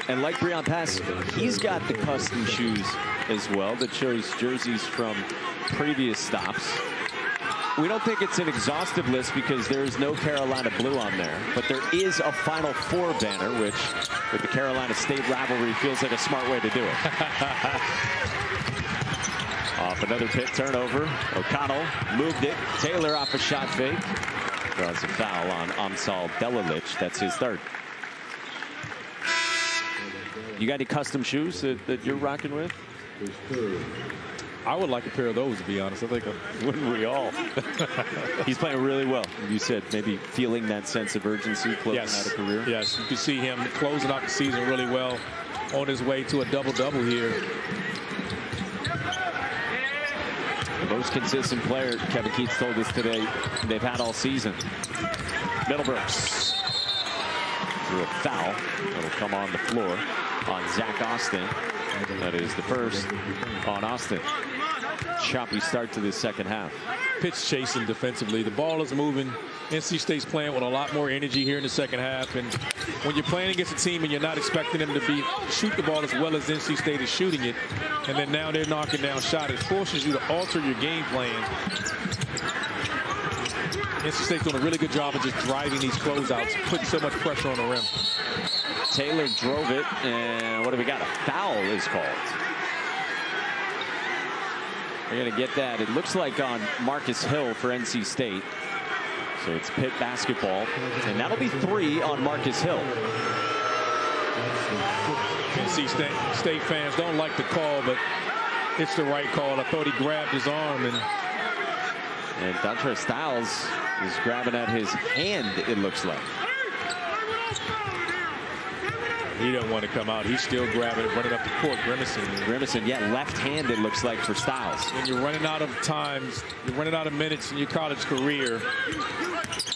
And like Breon Pass, he's got the custom shoes as well that shows jerseys from previous stops. We don't think it's an exhaustive list because there's no Carolina blue on there, but there is a Final Four banner, which with the Carolina State rivalry feels like a smart way to do it. Off another Pitt turnover. O'Connell moved it. Taylor off a shot fake. Draws a foul on Amsal Delalich. That's his 3rd. You got any custom shoes that you're rocking with? I would like a pair of those, to be honest. I think wouldn't we all? He's playing really well. You said maybe feeling that sense of urgency closing out a career. Yes, you can see him closing out the season really well, on his way to a double-double here. The most consistent player, Kevin Keats told us today, they've had all season. Middlebrooks through a foul. It'll come on the floor on Zach Austin. That is the first on Austin. Choppy start to this 2nd half. Pitts chasing defensively. The ball is moving. NC State's playing with a lot more energy here in the 2nd half. And when you're playing against a team and you're not expecting them to shoot the ball as well as NC State is shooting it, and then now they're knocking down shots, it forces you to alter your game plan. NC State's doing a really good job of just driving these closeouts, putting so much pressure on the rim. Taylor drove it, and what do we got? A foul is called. We're going to get that. It looks like on Marcus Hill for NC State. So it's Pitt basketball, and that'll be 3 on Marcus Hill. NC State fans don't like the call, but it's the right call. I thought he grabbed his arm. And Dontrell Styles is grabbing at his hand, it looks like. He doesn't want to come out. He's still grabbing it, running up the court, grimacing. Grimacing, yeah, left-handed looks like for Styles. When you're running out of times, you're running out of minutes in your college career,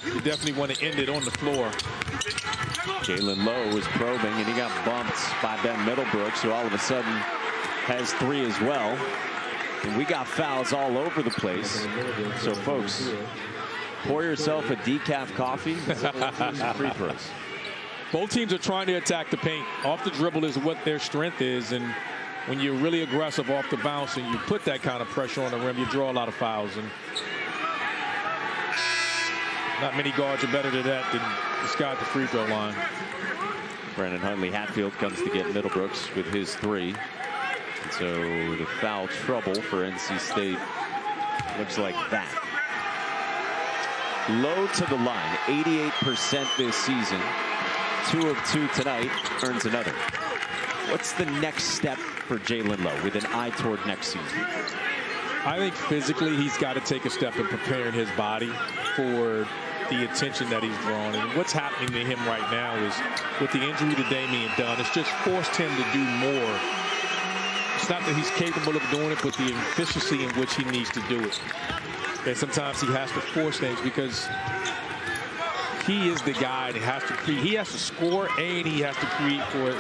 you definitely want to end it on the floor. Jalen Lowe was probing, and he got bumped by Ben Middlebrooks, who all of a sudden has 3 as well. And we got fouls all over the place. So, folks, pour yourself a decaf coffee and some free throws. Both teams are trying to attack the paint. Off the dribble is what their strength is, and when you're really aggressive off the bounce and you put that kind of pressure on the rim, you draw a lot of fouls. And not many guards are better than that than this guy at the free throw line. Brandon Huntley-Hatfield comes to get Middlebrooks with his 3. And so the foul trouble for NC State looks like that. Low to the line, 88% this season. 2 of 2 tonight, earns another. What's the next step for Jalen Lowe with an eye toward next season? I think physically he's got to take a step in preparing his body for the attention that he's drawn. And what's happening to him right now is with the injury to Damian Dunn, it's just forced him to do more. It's not that he's capable of doing it, but the efficiency in which he needs to do it. And sometimes he has to force things because he is the guy that has to create. He has to score and he has to create for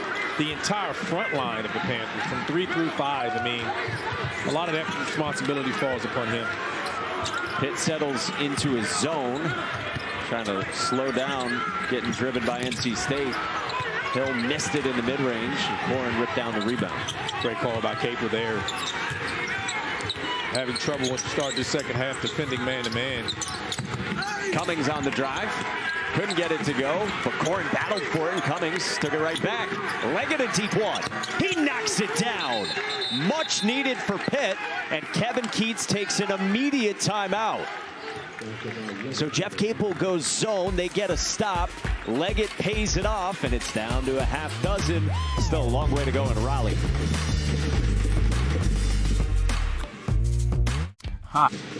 the entire front line of the Panthers from 3 through 5. I mean, a lot of that responsibility falls upon him. Pitt settles into his zone, trying to slow down, getting driven by NC State. Hill missed it in the mid-range, and Corin ripped down the rebound. Great call by Capel there. Having trouble once you start this second half defending man-to-man. Cummings on the drive. Couldn't get it to go, but Corin battled for it, and Cummings took it right back. Leggett a deep one. He knocks it down. Much needed for Pitt, and Kevin Keats takes an immediate timeout. So Jeff Capel goes zone. They get a stop. Leggett pays it off, and it's down to a half dozen. Still a long way to go in Raleigh.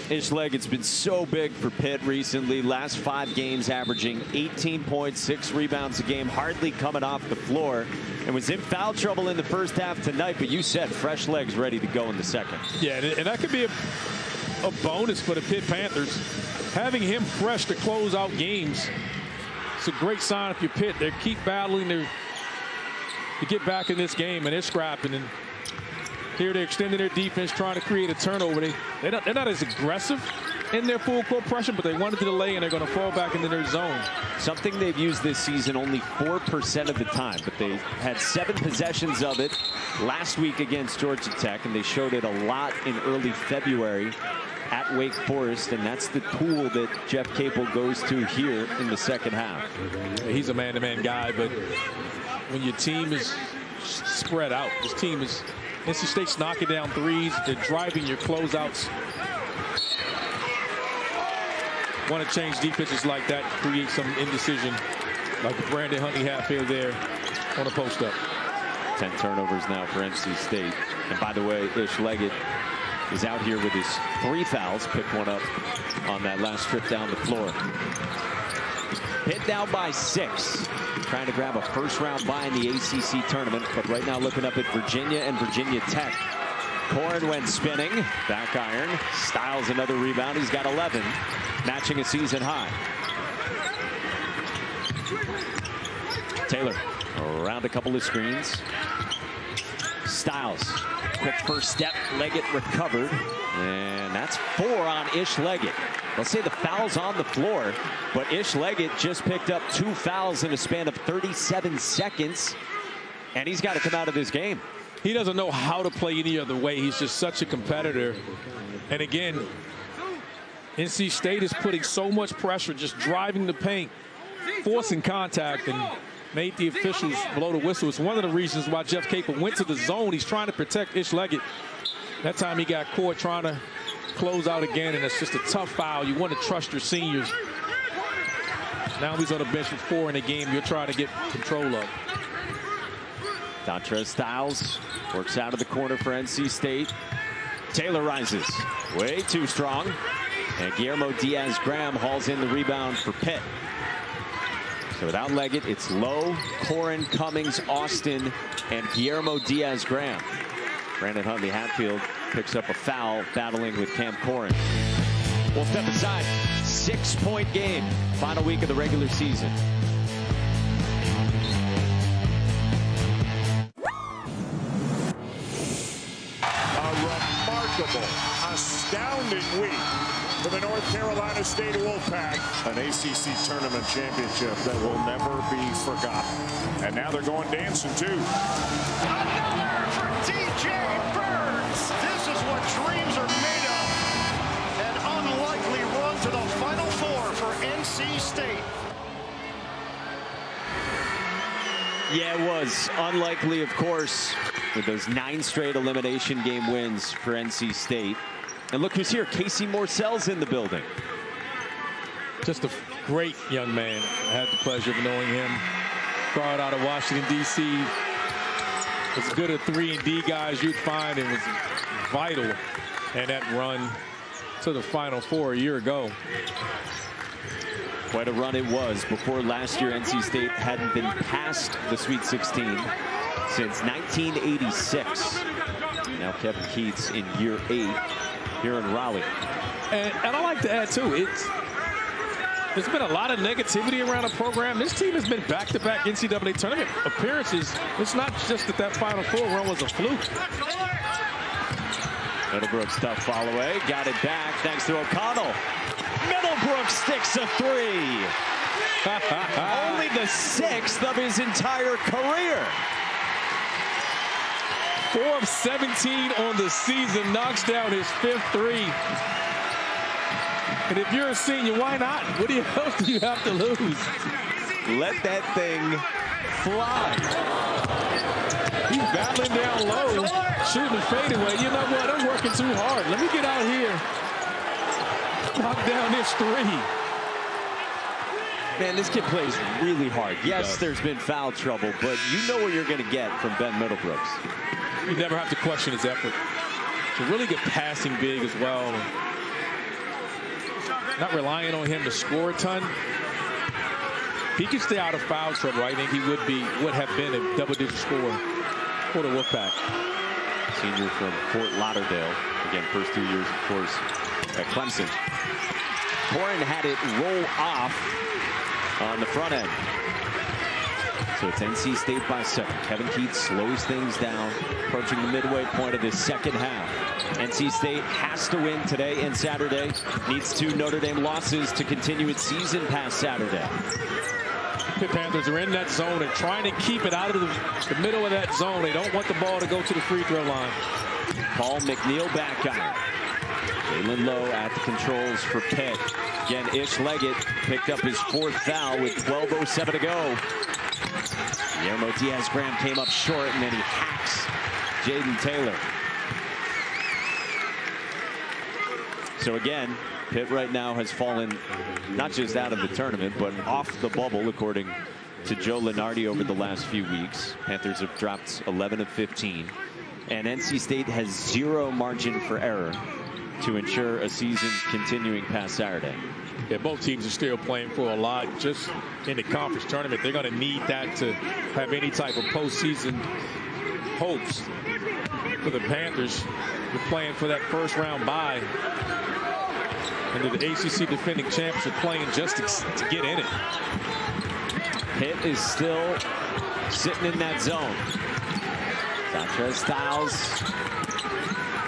Ish Leggett's been so big for Pitt recently. Last 5 games averaging 18 points, 6 rebounds a game, hardly coming off the floor, and was in foul trouble in the first half tonight, but you said fresh legs ready to go in the second. Yeah, and that could be a bonus for the Pitt Panthers. Having him fresh to close out games, it's a great sign if you're Pitt. They keep battling to get back in this game, and they're scrapping. And here they're extending their defense, trying to create a turnover. They're not as aggressive in their full court pressure, but they wanted to delay, and they're going to fall back into their zone. Something they've used this season only 4% of the time, but they had 7 possessions of it last week against Georgia Tech, and they showed it a lot in early February at Wake Forest, and that's the tool that Jeff Capel goes to here in the second half. He's a man-to-man guy, but when your team is spread out, this team is NC State's knocking down threes. They're driving your closeouts. Want to change defenses like that, create some indecision, like Brandon Huntley-Hatfield there on a post-up. 10 turnovers now for NC State. And by the way, Ish Leggett is out here with his 3 fouls. Picked one up on that last trip down the floor. Pitt down by 6. Trying to grab a first-round bye in the ACC tournament, but right now looking up at Virginia and Virginia Tech. Corin went spinning, back iron. Styles another rebound. He's got 11, matching a season high. Taylor around a couple of screens. Styles, quick first step. Leggett recovered, and that's 4 on Ish Leggett. They'll say the foul's on the floor, but Ish Leggett just picked up 2 fouls in a span of 37 seconds, and he's got to come out of this game. He doesn't know how to play any other way. He's just such a competitor. And again, NC State is putting so much pressure, just driving the paint, forcing contact, and made the officials blow the whistle. It's one of the reasons why Jeff Capel went to the zone. He's trying to protect Ish Leggett. That time he got caught trying to close out again, and it's just a tough foul. You want to trust your seniors. Now he's on the bench with 4 in the game you're trying to get control of. Dontrez Styles works out of the corner for NC State. Taylor rises, way too strong. And Guillermo Diaz-Graham hauls in the rebound for Pitt. So without Leggett, it's Lowe, Corin, Cummings, Austin, and Guillermo Diaz-Graham. Brandon Huntley-Hatfield picks up a foul, battling with Cam Corin. We'll step aside. 6-point game. Final week of the regular season. A remarkable, astounding week for the North Carolina State Wolfpack. An ACC tournament championship that will never be forgotten. And now they're going dancing too. Another for DJ Burns. This is what dreams are made of. An unlikely run to the Final Four for NC State. Yeah, it was unlikely, of course, with those 9 straight elimination game wins for NC State. And look who's here. Casey Morcell's in the building. Just a great young man. I had the pleasure of knowing him. Guard out of Washington, D.C. As good a 3-and-D guys you'd find, and was vital in that run to the Final Four a year ago. Quite a run it was. Before last year, NC State hadn't been past the Sweet 16 since 1986. Now Kevin Keats in year 8 here in Raleigh. And I like to add, too, there's been a lot of negativity around the program. This team has been back-to-back NCAA tournament appearances. It's not just that Final Four run was a fluke. Middlebrooks tough fall away. Got it back thanks to O'Connell. Middlebrooks sticks a 3. Only the 6th of his entire career. 4 of 17 on the season, knocks down his 5th 3. And if you're a senior, why not? What else do you have to lose? Let that thing fly. He's battling down low, shooting a fadeaway. You know what? I'm working too hard. Let me get out here. Knock down this 3. Man, this kid plays really hard. Yes, there's been foul trouble, but you know what you're going to get from Ben Middlebrooks. You never have to question his effort. It's a really good passing big as well. Not relying on him to score a ton. If he could stay out of foul trouble, I think he would have been a double-digit scorer for the Wolfpack. Senior from Fort Lauderdale. Again, first 2 years, of course, at Clemson. Corin had it roll off on the front end. So it's NC State by 7. Kevin Keats slows things down, approaching the midway point of this second half. NC State has to win today and Saturday. Needs 2 Notre Dame losses to continue its season past Saturday. Pitt Panthers are in that zone and trying to keep it out of the middle of that zone. They don't want the ball to go to the free throw line. Paul McNeil back on. Jalen Lowe at the controls for Pitt. Again, Ish Leggett picked up his 4th foul with 12:07 to go. Guillermo Diaz-Graham came up short, and then he hacks Jaden Taylor. So again, Pitt right now has fallen not just out of the tournament, but off the bubble, according to Joe Lunardi over the last few weeks. Panthers have dropped 11 of 15. And NC State has 0 margin for error to ensure a season continuing past Saturday. Yeah, both teams are still playing for a lot. Just in the conference tournament, they're going to need that to have any type of postseason hopes. For the Panthers, they're playing for that first-round bye. And the ACC defending champs are playing just to get in it. Pitt is still sitting in that zone. Dontrez Styles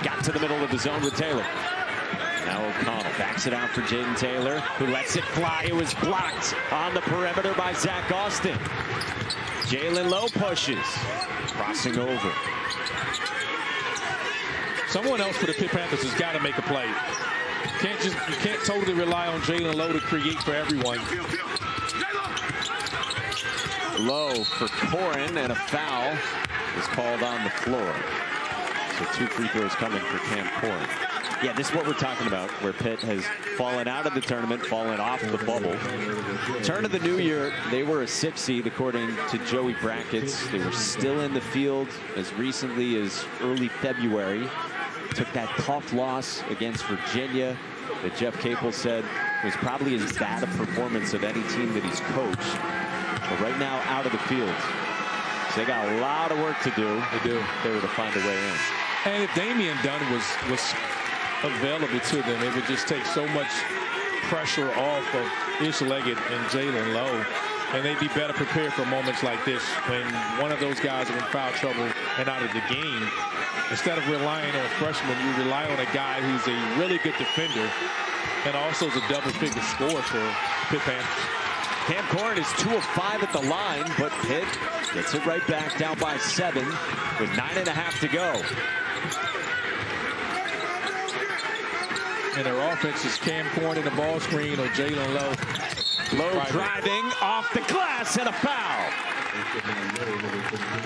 got to the middle of the zone with Taylor. Now O'Connell backs it out for Jaden Taylor, who lets it fly. It was blocked on the perimeter by Zach Austin. Jalen Lowe pushes, crossing over. Someone else for the Pitt Panthers has got to make a play. You can't totally rely on Jalen Lowe to create for everyone. Lowe for Corin, and a foul is called on the floor. So 2 free throws coming for Cam Corin. Yeah, this is what we're talking about, where Pitt has fallen out of the tournament, fallen off the bubble. Turn of the new year, they were a 6 seed according to Joey Brackets. They were still in the field as recently as early February. Took that tough loss against Virginia that Jeff Capel said was probably as bad a performance of any team that he's coached. but right now out of the field. So they got a lot of work to do. They do. If they were to find a way in. And if Damian Dunn was available to them, it would just take so much pressure off of Ish Leggett and Jalen Lowe. And they'd be better prepared for moments like this when one of those guys are in foul trouble and out of the game. Instead of relying on a freshman, you rely on a guy who's a really good defender and also is a double-figure scorer for Pitt Panthers. Cam Corrin is 2 of 5 at the line, but Pitt gets it right back down by 7 with 9.5 to go. And their offense is Cam Corrin in the ball screen or Jalen Lowe. Lowe driving off the glass and a foul.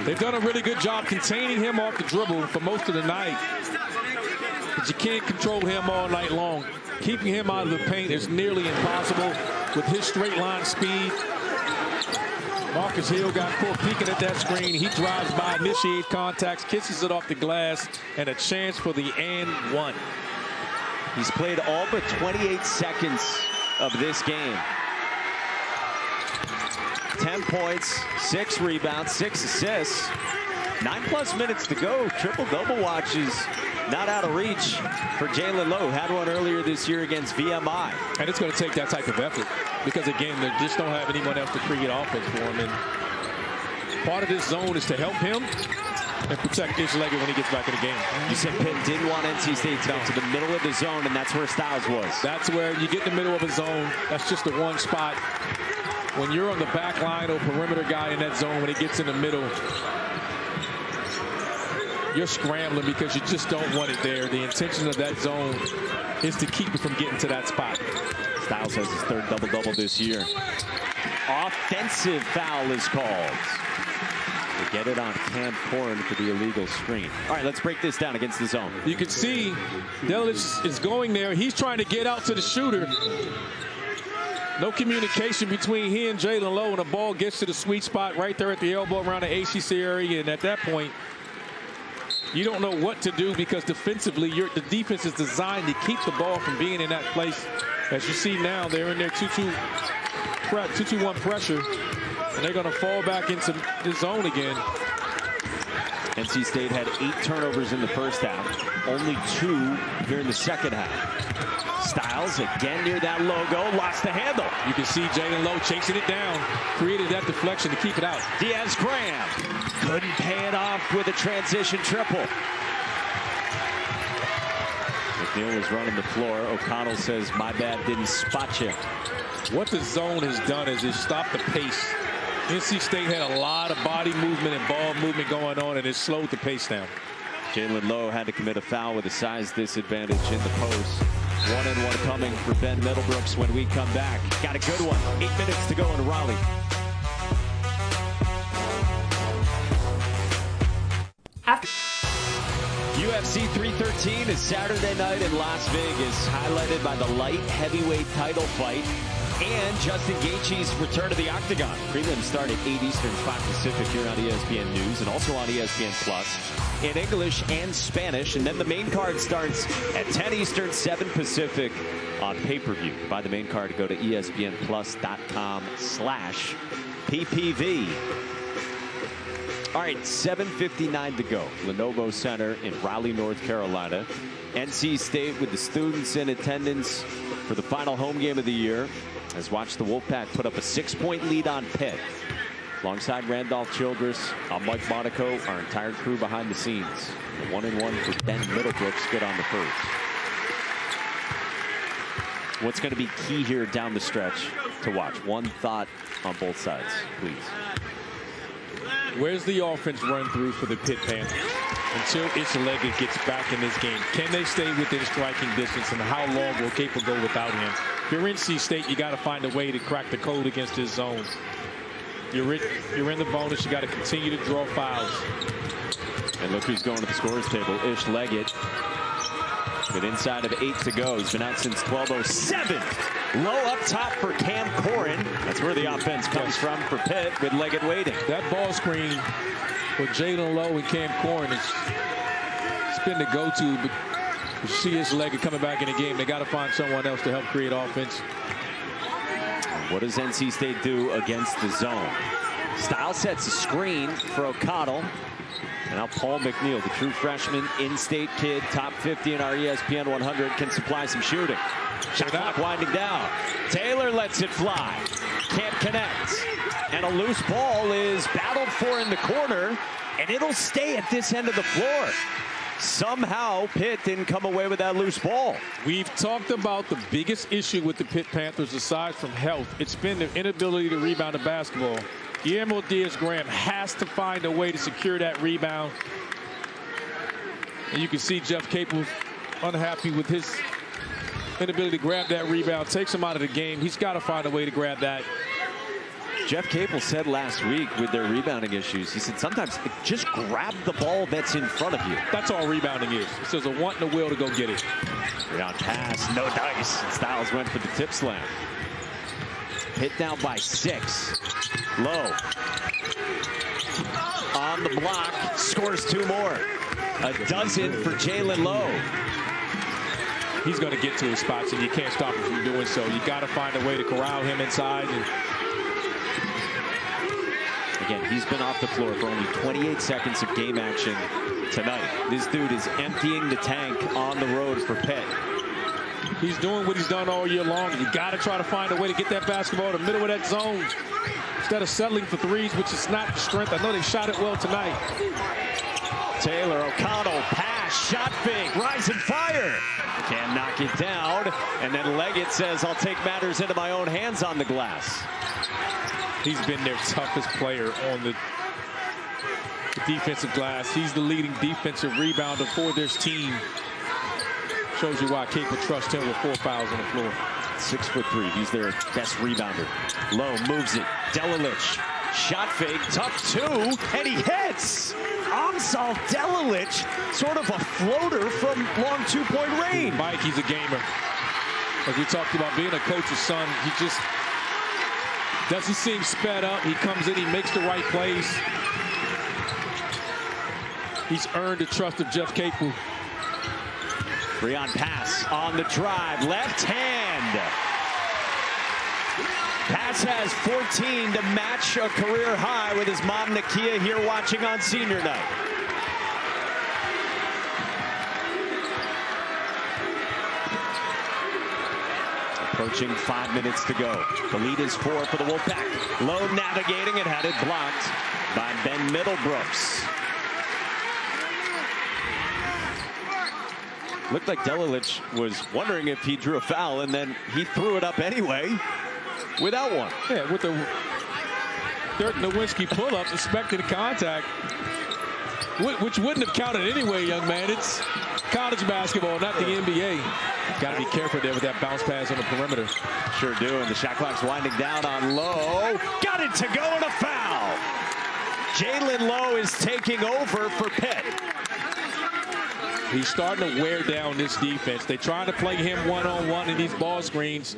They've done a really good job containing him off the dribble for most of the night. But you can't control him all night long. Keeping him out of the paint is nearly impossible with his straight line speed. Marcus Hill got caught peeking at that screen. He drives by, initiates contacts, kisses it off the glass, and a chance for the and one. He's played all but 28 seconds of this game. 10 points, 6 rebounds, 6 assists. 9+ minutes to go. Triple-double watch is not out of reach for Jalen Lowe. Had one earlier this year against VMI. And it's going to take that type of effort because, again, they just don't have anyone else to create offense for him. And part of this zone is to help him and protect Ish Leggett when he gets back in the game. You said Pitt didn't want NC State to get to the middle of the zone, and that's where Styles was. That's where you get in the middle of a zone. That's just the one spot. When you're on the back line or perimeter guy in that zone, when it gets in the middle, you're scrambling because you just don't want it there. The intention of that zone is to keep it from getting to that spot. Styles has his 3rd double-double this year. Offensive foul is called. They get it on Cam Corrin for the illegal screen. All right, let's break this down against the zone. You can see Delich is going there. He's trying to get out to the shooter. No communication between he and Jalen Lowe, and the ball gets to the sweet spot right there at the elbow around the ACC area. And at that point, you don't know what to do because defensively, the defense is designed to keep the ball from being in that place. As you see now, they're in their 2-2-1 pressure, and they're going to fall back into the zone again. NC State had 8 turnovers in the first half, only 2 here in the second half. Styles again near that logo, lost the handle. You can see Jalen Lowe chasing it down, created that deflection to keep it out. Diaz Graham couldn't pay it off with a transition triple. McNeil was running the floor. O'Connell says, my bad, didn't spot you. What the zone has done is it stopped the pace. NC State had a lot of body movement and ball movement going on, and it slowed the pace down. Jalen Lowe had to commit a foul with a size disadvantage in the post. 1-and-1 coming for Ben Middlebrooks when we come back. Got a good one. 8 minutes to go in Raleigh. UFC 313 is Saturday night in Las Vegas, highlighted by the light heavyweight title fight and Justin Gaethje's return to the octagon. Prelims start at 8 Eastern, 5 Pacific here on ESPN News and also on ESPN Plus in English and Spanish. And then the main card starts at 10 Eastern, 7 Pacific on pay-per-view. Buy the main card to go to ESPNplus.com/PPV. All right, 7:59 to go. Lenovo Center in Raleigh, North Carolina. NC State with the students in attendance for the final home game of the year has watched the Wolfpack put up a 6-point lead on Pitt. Alongside Randolph Childress, I'm Mike Monaco, our entire crew behind the scenes. The 1-and-1 for Ben Middlebrooks, good on the first. What's going to be key here down the stretch to watch? One thought on both sides, please. Where's the offense run through for the Pitt Panthers until Ish Leggett gets back in this game? Can they stay within striking distance, and how long will Cape go without him? If you're NC State, you got to find a way to crack the code against this zone. You're in the bonus. You got to continue to draw fouls. And look who's going to the scorers table. Ish Leggett with inside of 8 to go. He's been out since 12:07. Low up top for Cam Corrin. That's where the offense comes from for Pitt with Leggett waiting. That ball screen for Jalen Lowe and Cam Corrin has been the go-to. But you see his Leggett coming back in the game. They got to find someone else to help create offense. What does NC State do against the zone? Stiles sets a screen for O'Connell. And now Paul McNeil, the true freshman, in-state kid, top 50 in our ESPN 100, can supply some shooting. Shot clock winding down. Taylor lets it fly. Can't connect. And a loose ball is battled for in the corner, and it'll stay at this end of the floor. Somehow, Pitt didn't come away with that loose ball. We've talked about the biggest issue with the Pitt Panthers, aside from health. It's been their inability to rebound the basketball. Guillermo Diaz-Graham has to find a way to secure that rebound. And you can see Jeff Capel unhappy with his inability to grab that rebound. Takes him out of the game. He's got to find a way to grab that. Jeff Capel said last week with their rebounding issues, he said sometimes just grab the ball that's in front of you. That's all rebounding is. It says a want and a will to go get it. Rebound pass, no dice. Stiles went for the tip slam. Pitt down by 6. Low. On the block, scores 2 more. A dozen for Jalen Lowe. He's going to get to his spots, and you can't stop him from doing so. You got to find a way to corral him inside. And again, he's been off the floor for only 28 seconds of game action tonight. This dude is emptying the tank on the road for Pitt. He's doing what he's done all year long. You got to try to find a way to get that basketball in the middle of that zone instead of settling for threes, which is not the strength. I know they shot it well tonight. Taylor, O'Connell, pass, shot fake, rise and fire. Can't knock it down. And then Leggett says, I'll take matters into my own hands on the glass. He's been their toughest player on the defensive glass. He's the leading defensive rebounder for this team. Shows you why Capel trusts him with 4 fouls on the floor. 6'3". He's their best rebounder. Lowe moves it. Delilich. Shot fake. Tough 2. And he hits. Amsal Delilich. Sort of a floater from long 2-point range. Mike, he's a gamer. As we talked about being a coach's son, he just doesn't seem sped up. He comes in, he makes the right plays. He's earned the trust of Jeff Capel. Breon pass on the drive, left hand. Pass has 14 to match a career high with his mom Nakia here watching on senior night. Approaching 5 minutes to go. The lead is 4 for the Wolfpack. Lowe navigating and had it blocked by Ben Middlebrooks. Looked like Delilich was wondering if he drew a foul, and then he threw it up anyway without one. Yeah, with the Dirk Nowitzki pull-up, expected contact, which wouldn't have counted anyway, young man. It's college basketball, not the NBA. Got to be careful there with that bounce pass on the perimeter. Sure do, and the shot clock's winding down on Lowe. Got it to go, and a foul. Jalen Lowe is taking over for Pitt. He's starting to wear down this defense. They're trying to play him one-on-one in these ball screens,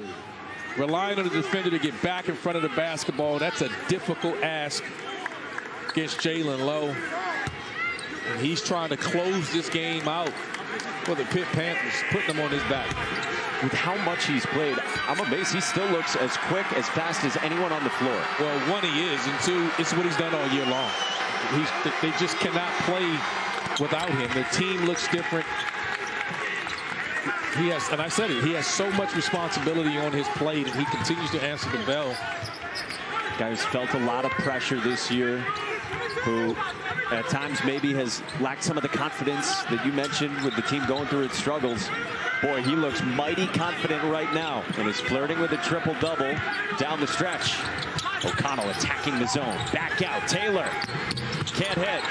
relying on the defender to get back in front of the basketball. That's a difficult ask against Jalen Lowe. And he's trying to close this game out for the Pitt Panthers, putting them on his back. With how much he's played, I'm amazed he still looks as quick, as fast as anyone on the floor. Well, 1, he is, and 2, it's what he's done all year long. They just cannot play without him. The team looks different. He has, and I said it, he has so much responsibility on his plate, and he continues to answer the bell. Guy who's felt a lot of pressure this year, who at times maybe has lacked some of the confidence that you mentioned with the team going through its struggles. Boy, he looks mighty confident right now and is flirting with a triple-double down the stretch. O'Connell attacking the zone. Back out. Taylor can't hit.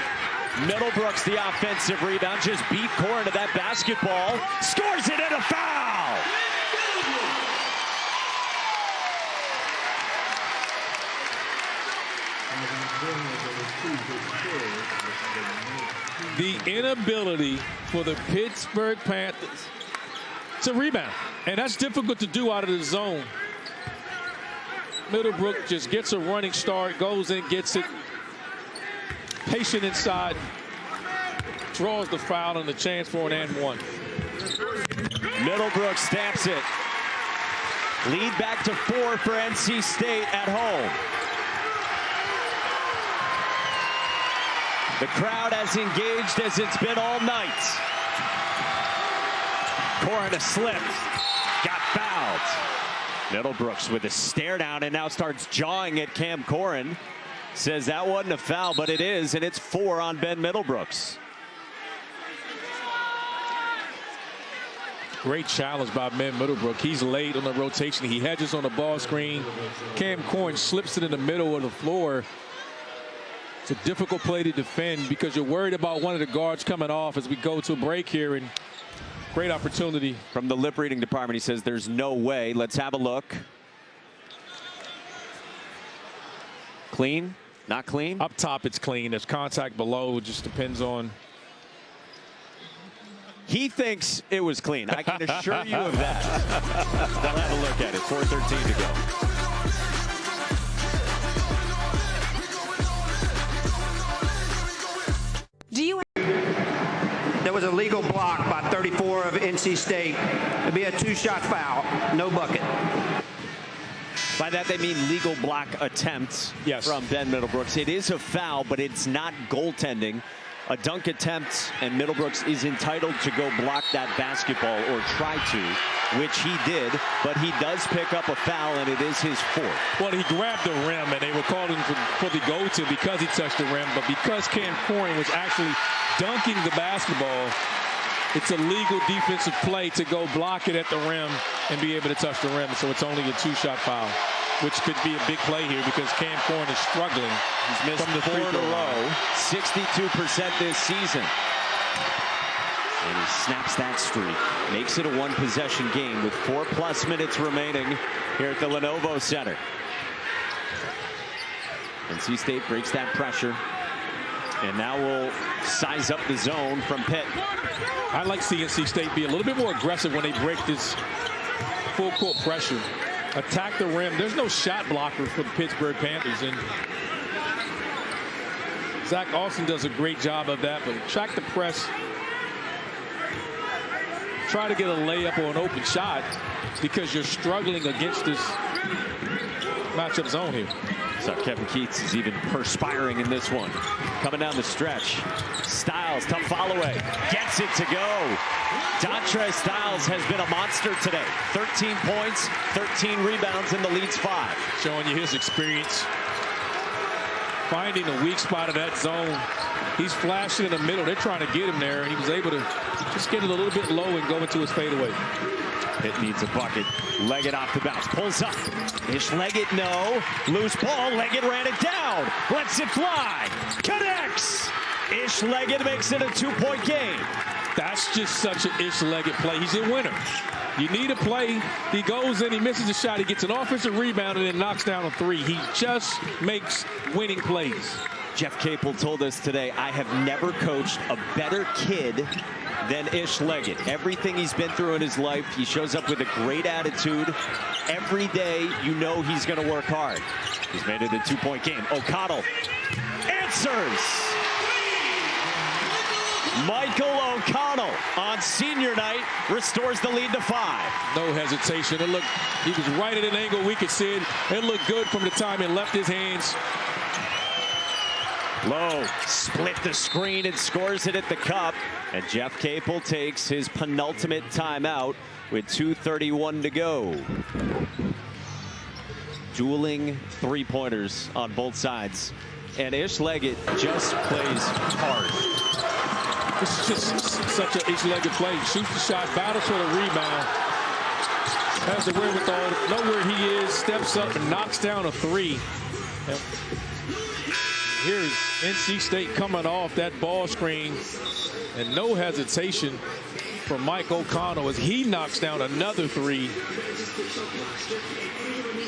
Middlebrooks, the offensive rebound, just beat core into that basketball. Scores it, and a foul! The inability for the Pittsburgh Panthers to rebound, and that's difficult to do out of the zone. Middlebrook just gets a running start, goes in, gets it. Patient inside, draws the foul, and the chance for an and one. Middlebrook stamps it. Lead back to 4 for NC State at home. The crowd as engaged as it's been all night. Corin a slip. Got fouled. Middlebrooks with a stare down and now starts jawing at Cam Corin. Says that wasn't a foul, but it is, and it's 4 on Ben Middlebrooks. Great challenge by Ben Middlebrook. He's late on the rotation. He hedges on the ball screen. Cam Corin slips it in the middle of the floor. It's a difficult play to defend because you're worried about one of the guards coming off as we go to a break here. And great opportunity. From the lip reading department, he says there's no way. Let's have a look. Clean? Not clean? Up top, it's clean. There's contact below. It just depends on. He thinks it was clean. I can assure you of that. They'll have a look at it. 4:13 to go. Do you? There was a legal block by 34 of NC State. It'd be a 2-shot foul, no bucket. By that they mean legal block attempt from Ben Middlebrooks. It is a foul, but it's not goaltending. A dunk attempt, and Middlebrooks is entitled to go block that basketball or try to, which he did, but he does pick up a foul, and it is his 4th. Well, he grabbed the rim, and they were calling for the go-to because he touched the rim, but because Cam Corin was actually dunking the basketball, it's a legal defensive play to go block it at the rim and be able to touch the rim, so it's only a 2-shot foul, which could be a big play here because Cam Corin is struggling. He's missed from the 4 in a row, 62% this season. And he snaps that streak, makes it a 1-possession game with 4+ minutes remaining here at the Lenovo Center. NC State breaks that pressure. And now we'll size up the zone from Pitt. I like seeing NC State be a little bit more aggressive when they break this full court pressure. Attack the rim. There's no shot blocker for the Pittsburgh Panthers. And Zach Austin does a great job of that. But track the press. Try to get a layup or an open shot because you're struggling against this matchup zone here. So Kevin Keats is even perspiring in this one. Coming down the stretch. Styles, tough follow away. Gets it to go. Dontre Styles has been a monster today. 13 points, 13 rebounds, and the lead's 5. Showing you his experience. Finding the weak spot of that zone. He's flashing in the middle. They're trying to get him there, and he was able to just get it a little bit low and go into his fadeaway. Pitt needs a bucket. Leggett off the bounce. Pulls up. Ish Leggett, no. Loose ball. Leggett ran it down. Lets it fly. Connects. Ish Leggett makes it a 2-point game. That's just such an Ish Leggett play. He's a winner. You need a play. He goes in, he misses a shot, he gets an offensive rebound, and then knocks down a 3. He just makes winning plays. Jeff Capel told us today, I have never coached a better kid than Ish Leggett. Everything he's been through in his life, he shows up with a great attitude. Every day, you know he's going to work hard. He's made it a 2-point game. O'Connell answers. Michael O'Connell on senior night restores the lead to 5. No hesitation. It looked, he was right at an angle. We could see it. It looked good from the time it left his hands. Lowe split the screen and scores it at the cup. And Jeff Capel takes his penultimate timeout with 2:31 to go. Dueling 3-pointers on both sides. And Ish Leggett just plays hard. This is just such an Ish Leggett play. Shoots the shot, battles for the rebound. Has the wherewithal, know where he is, steps up and knocks down a 3. And here's NC State coming off that ball screen, and no hesitation from Mike O'Connell as he knocks down another 3.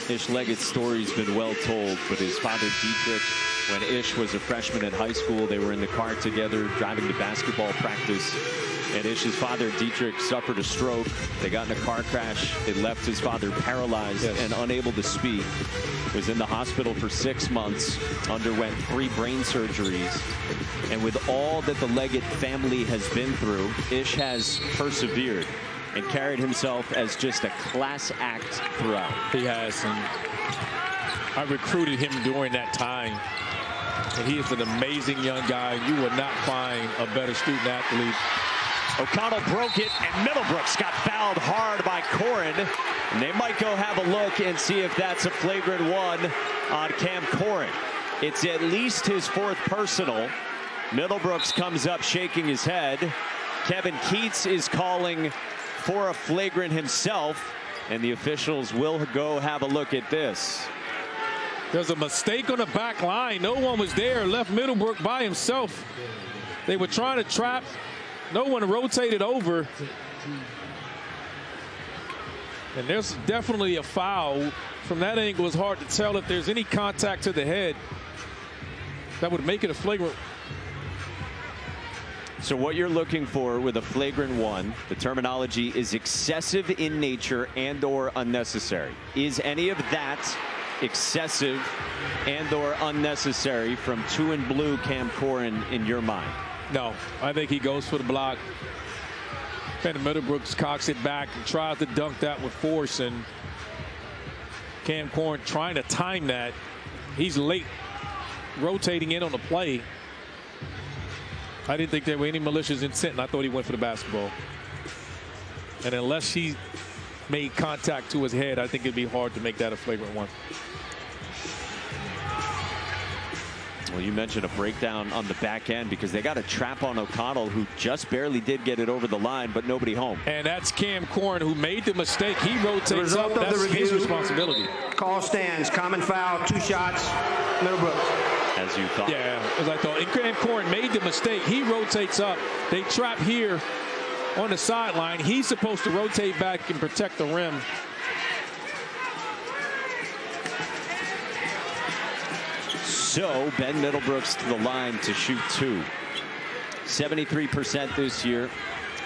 Ish Leggett's story's been well told, but his father Dietrich, when Ish was a freshman in high school, they were in the car together driving to basketball practice. And Ish's father, Dietrich, suffered a stroke. They got in a car crash. It left his father paralyzed and unable to speak. Was in the hospital for 6 months, underwent 3 brain surgeries. And with all that the Leggett family has been through, Ish has persevered. and carried himself as just a class act throughout. He has, and I recruited him during that time. And he is an amazing young guy. You will not find a better student athlete. O'Connell broke it, and Middlebrooks got fouled hard by Corrin. And they might go have a look and see if that's a flagrant one on Cam Corrin. It's at least his 4th personal. Middlebrooks comes up shaking his head. Kevin Keats is calling for a flagrant himself, and the officials will go have a look at this. There's a mistake on the back line. No one was there. Left Middlebrook by himself. They were trying to trap. No one rotated over. And there's definitely a foul. From that angle, it's hard to tell if there's any contact to the head that would make it a flagrant. So what you're looking for with a flagrant one, the terminology is excessive in nature and or unnecessary. Is any of that excessive and or unnecessary from 2 and blue Cam Corrin in your mind? No, I think he goes for the block. And Middlebrooks cocks it back and tries to dunk that with force, and Cam Corrin trying to time that. He's late rotating in on the play. I didn't think there were any malicious intent, and I thought he went for the basketball. And unless he made contact to his head, I think it'd be hard to make that a flagrant one. Well, you mentioned a breakdown on the back end because they got a trap on O'Connell, who just barely did get it over the line, but nobody home. And that's Cam Corrin, who made the mistake. He rotates up. That's his responsibility. Call stands. Common foul. 2 shots. Middlebrook. As you thought. Yeah, as I thought. And Cam Corrin made the mistake. He rotates up. They trap here on the sideline. He's supposed to rotate back and protect the rim. So Ben Middlebrooks to the line to shoot 2. 73% this year,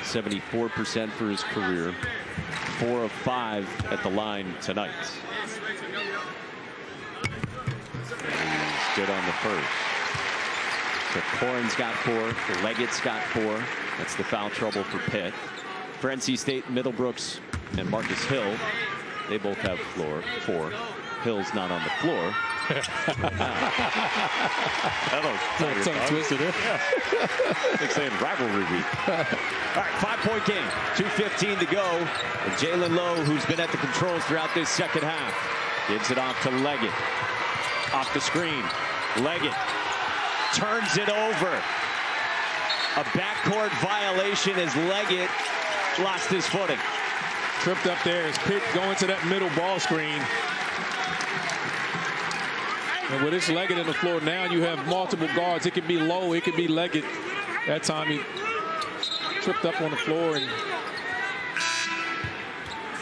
74% for his career. 4 of 5 at the line tonight. He's good on the first. So Corrin's got 4, Leggett's got 4. That's the foul trouble for Pitt. For NC State, Middlebrooks and Marcus Hill, they both have 4. Hill's not on the floor. Tongue twisted there. Like saying rivalry week. All right, 5-point game. 2:15 to go. And Jalen Lowe, who's been at the controls throughout this second half, gives it off to Leggett. Off the screen. Leggett turns it over. A backcourt violation as Leggett lost his footing. Tripped up there as Pitt going to that middle ball screen. And with this Leggett in the floor, now you have multiple guards. It could be Lowe, it could be Leggett. That time he tripped up on the floor and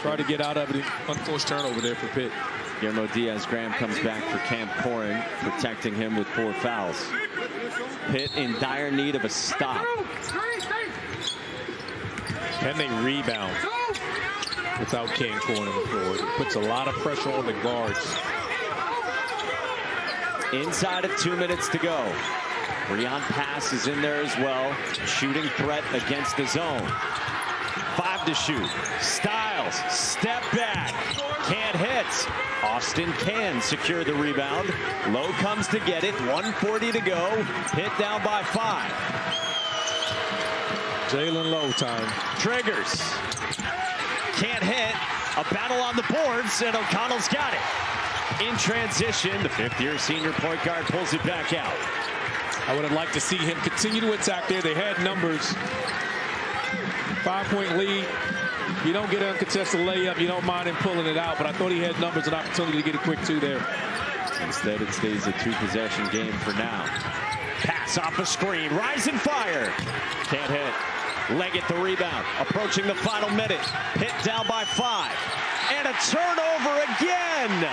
tried to get out of it. Unforced turnover there for Pitt. Guillermo Diaz-Graham comes back for Cam Corrin, protecting him with 4 fouls. Pitt in dire need of a stop. Can they rebound without Cam Corrin on the floor? It puts a lot of pressure on the guards. Inside of 2 minutes to go. Breon Pass is in there as well. Shooting threat against the zone. 5 to shoot. Styles, step back. Can't hit. Austin can secure the rebound. Lowe comes to get it. 1:40 to go. Hit down by 5. Jalen Lowe time. Triggers. Can't hit. A battle on the boards, and O'Connell's got it. In transition, the 5th-year senior point guard pulls it back out. I would have liked to see him continue to attack there. They had numbers. 5-point lead. You don't get an uncontested layup. You don't mind him pulling it out, but I thought he had numbers and opportunity to get a quick 2 there. Instead, it stays a 2-possession game for now. Pass off a screen. Rise and fire. Can't hit. Leggett the rebound. Approaching the final minute. Hit down by 5. And a turnover again.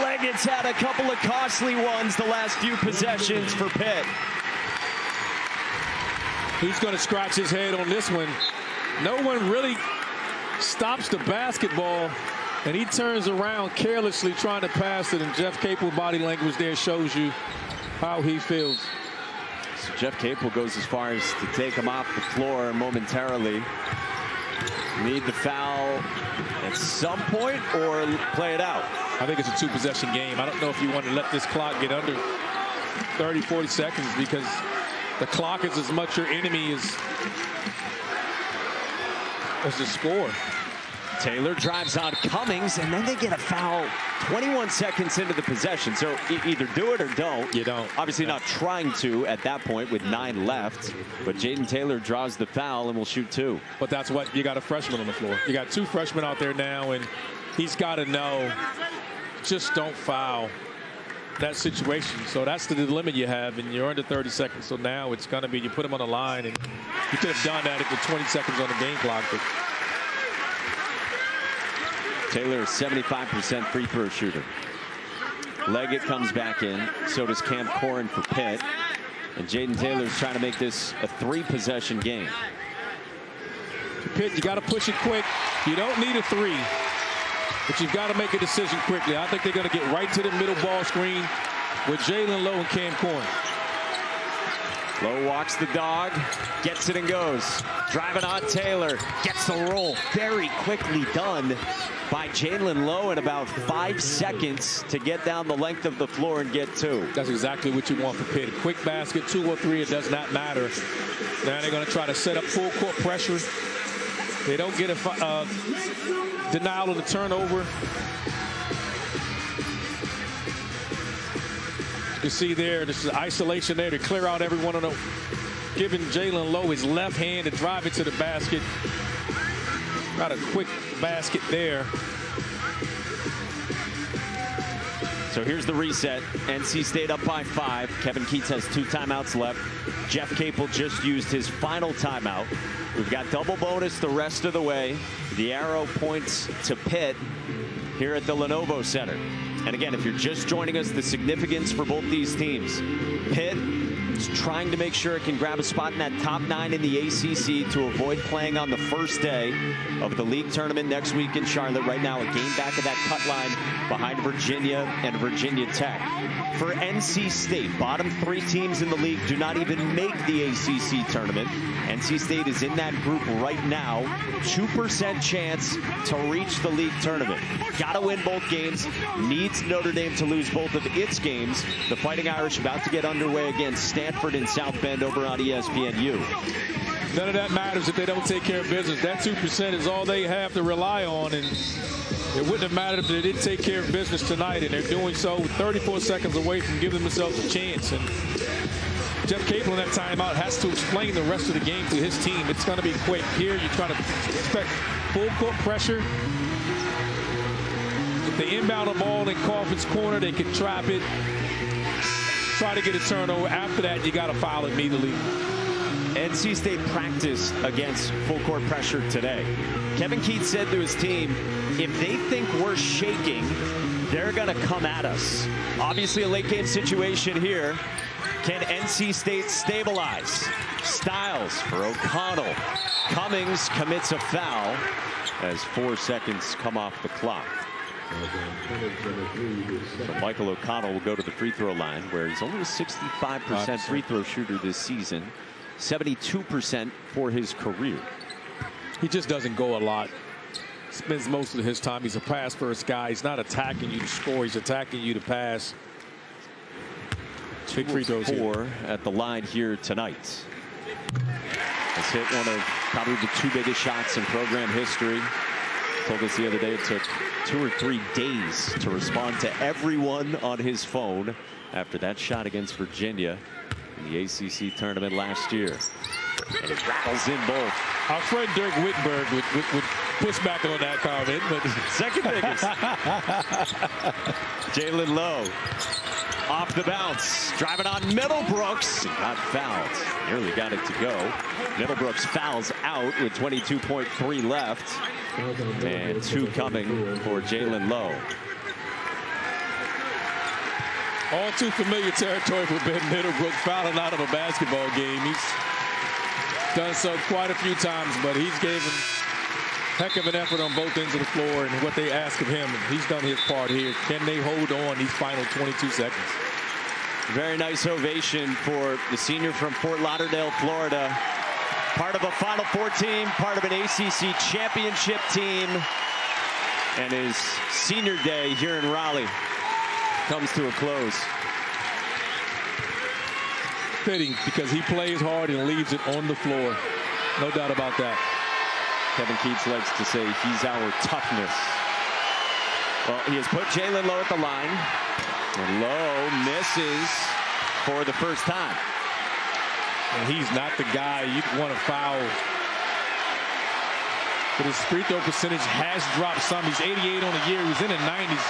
Leggett's had a couple of costly ones the last few possessions for Pitt. He's going to scratch his head on this one. No one really stops the basketball, and he turns around carelessly trying to pass it, and Jeff Capel's body language there shows you how he feels. So Jeff Capel goes as far as to take him off the floor momentarily. Need the foul at some point or play it out? I think it's a two-possession game. I don't know if you want to let this clock get under 30, 40 seconds because the clock is as much your enemy as the score. Taylor drives on Cummings, and then they get a foul 21 seconds into the possession. So either do it or don't. You don't. Obviously not trying to at that point with 9 left. But Jaden Taylor draws the foul and will shoot 2. But that's what you got, a freshman on the floor. You got 2 freshmen out there now, and he's got to know, just don't foul that situation. So that's the limit you have, and you're under 30 seconds. So now it's going to be, you put him on the line, and you could have done that at the 20 seconds on the game clock. But Taylor is 75% free throw shooter. Leggett comes back in. So does Cam Corrin for Pitt. And Jaden Taylor's trying to make this a 3-possession game. Pitt, you got to push it quick. You don't need a 3, but you've got to make a decision quickly. I think they're going to get right to the middle ball screen with Jalen Lowe and Cam Corrin. Lowe walks the dog, gets it and goes. Driving on Taylor, gets the roll. Very quickly done by Jalen Lowe in about 5 seconds to get down the length of the floor and get 2. That's exactly what you want for Pitt. Quick basket, 2 or 3, it does not matter. Now they're going to try to set up full court pressure. They don't get a denial of the turnover. You see there, this is isolation there to clear out everyone on the, giving Jalen Lowe his left hand to drive it to the basket. Got a quick basket there. So here's the reset. NC State up by 5. Kevin Keats has 2 timeouts left. Jeff Capel just used his final timeout. We've got double bonus the rest of the way. The arrow points to Pitt here at the Lenovo Center. And again, if you're just joining us, the significance for both these teams. Pitt is trying to make sure it can grab a spot in that top 9 in the ACC to avoid playing on the first day of the league tournament next week in Charlotte. Right now, a game back of that cut line behind Virginia and Virginia Tech. For NC State, bottom 3 teams in the league do not even make the ACC tournament. NC State is in that group right now. 2% chance to reach the league tournament. Got to win both games. Needs Notre Dame to lose both of its games. The Fighting Irish about to get underway against Stanford in South Bend over on ESPNU. None of that matters if they don't take care of business. That 2% is all they have to rely on, and it wouldn't have mattered if they didn't take care of business tonight, and they're doing so with 34 seconds away from giving themselves a chance. And Jeff Capel in that timeout has to explain the rest of the game to his team. It's going to be quick. Here you're trying to expect full court pressure. If they inbound the ball in Coffin's corner, they can trap it, try to get a turnover. After that, you got to foul immediately. NC State practiced against full court pressure today. Kevin Keats said to his team, if they think we're shaking, they're going to come at us. Obviously a late game situation here. Can NC State stabilize? Stiles for O'Connell. Cummings commits a foul as 4 seconds come off the clock. So Michael O'Connell will go to the free throw line, where he's only a 65% free throw shooter this season, 72% for his career. He just doesn't go a lot. Spends most of his time. He's a pass first guy. He's not attacking you to score. He's attacking you to pass. Big free throws 4 at the line here tonight. Has hit one of probably the 2 biggest shots in program history. Told us the other day it took 2 or 3 days to respond to everyone on his phone after that shot against Virginia in the ACC tournament last year. And it rattles in both. Our friend Dirk Whitberg would push back on that comment, but second biggest. Jalen Lowe off the bounce, driving on Middlebrooks, got fouled. Nearly got it to go. Middlebrooks fouls out with 22.3 left, and 2 coming for Jalen Lowe. All too familiar territory for Ben Middlebrooks, fouling out of a basketball game. He's done so quite a few times, but he's given heck of an effort on both ends of the floor and what they ask of him, and he's done his part here. Can they hold on these final 22 seconds? Very nice ovation for the senior from Fort Lauderdale, Florida. Part of a Final Four team, part of an ACC championship team. And his senior day here in Raleigh comes to a close. Fitting, because he plays hard and leaves it on the floor. No doubt about that. Kevin Keats likes to say he's our toughness. Well, he has put Jalen Lowe at the line. And Lowe misses for the first time. And he's not the guy you'd want to foul. But his free throw percentage has dropped some. He's 88 on the year. He was in the 90s.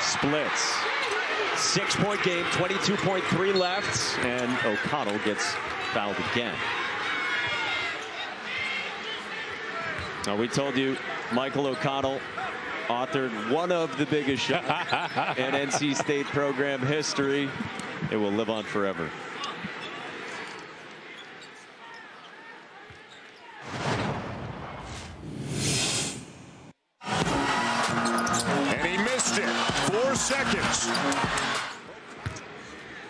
Splits. 6-point game, 22.3 left, and O'Connell gets fouled again. Now, we told you Michael O'Connell authored one of the biggest shots in NC State program history. It will live on forever. And he missed it. 4 seconds.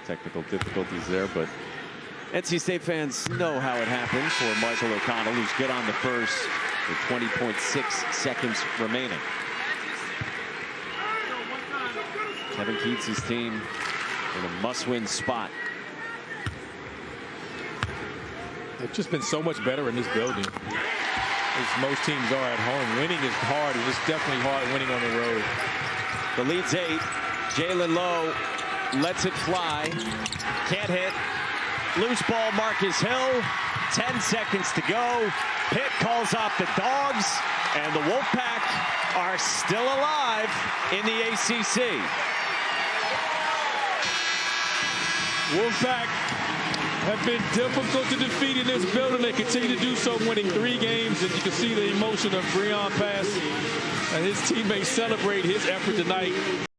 Technical difficulties there, but NC State fans know how it happened for Michael O'Connell, who's good on the first with 20.6 seconds remaining. Kevin Keats' team in a must-win spot. They've just been so much better in this building, as most teams are at home. Winning is hard, and it's definitely hard winning on the road. The lead's 8. Jalen Lowe lets it fly. Can't hit. Loose ball, Marcus Hill. 10 seconds to go. Pitt calls off the Dogs, and the Wolfpack are still alive in the ACC. Wolfpack have been difficult to defeat in this building. They continue to do so, winning 3 games, and you can see the emotion of Breon Pass and his teammates celebrate his effort tonight.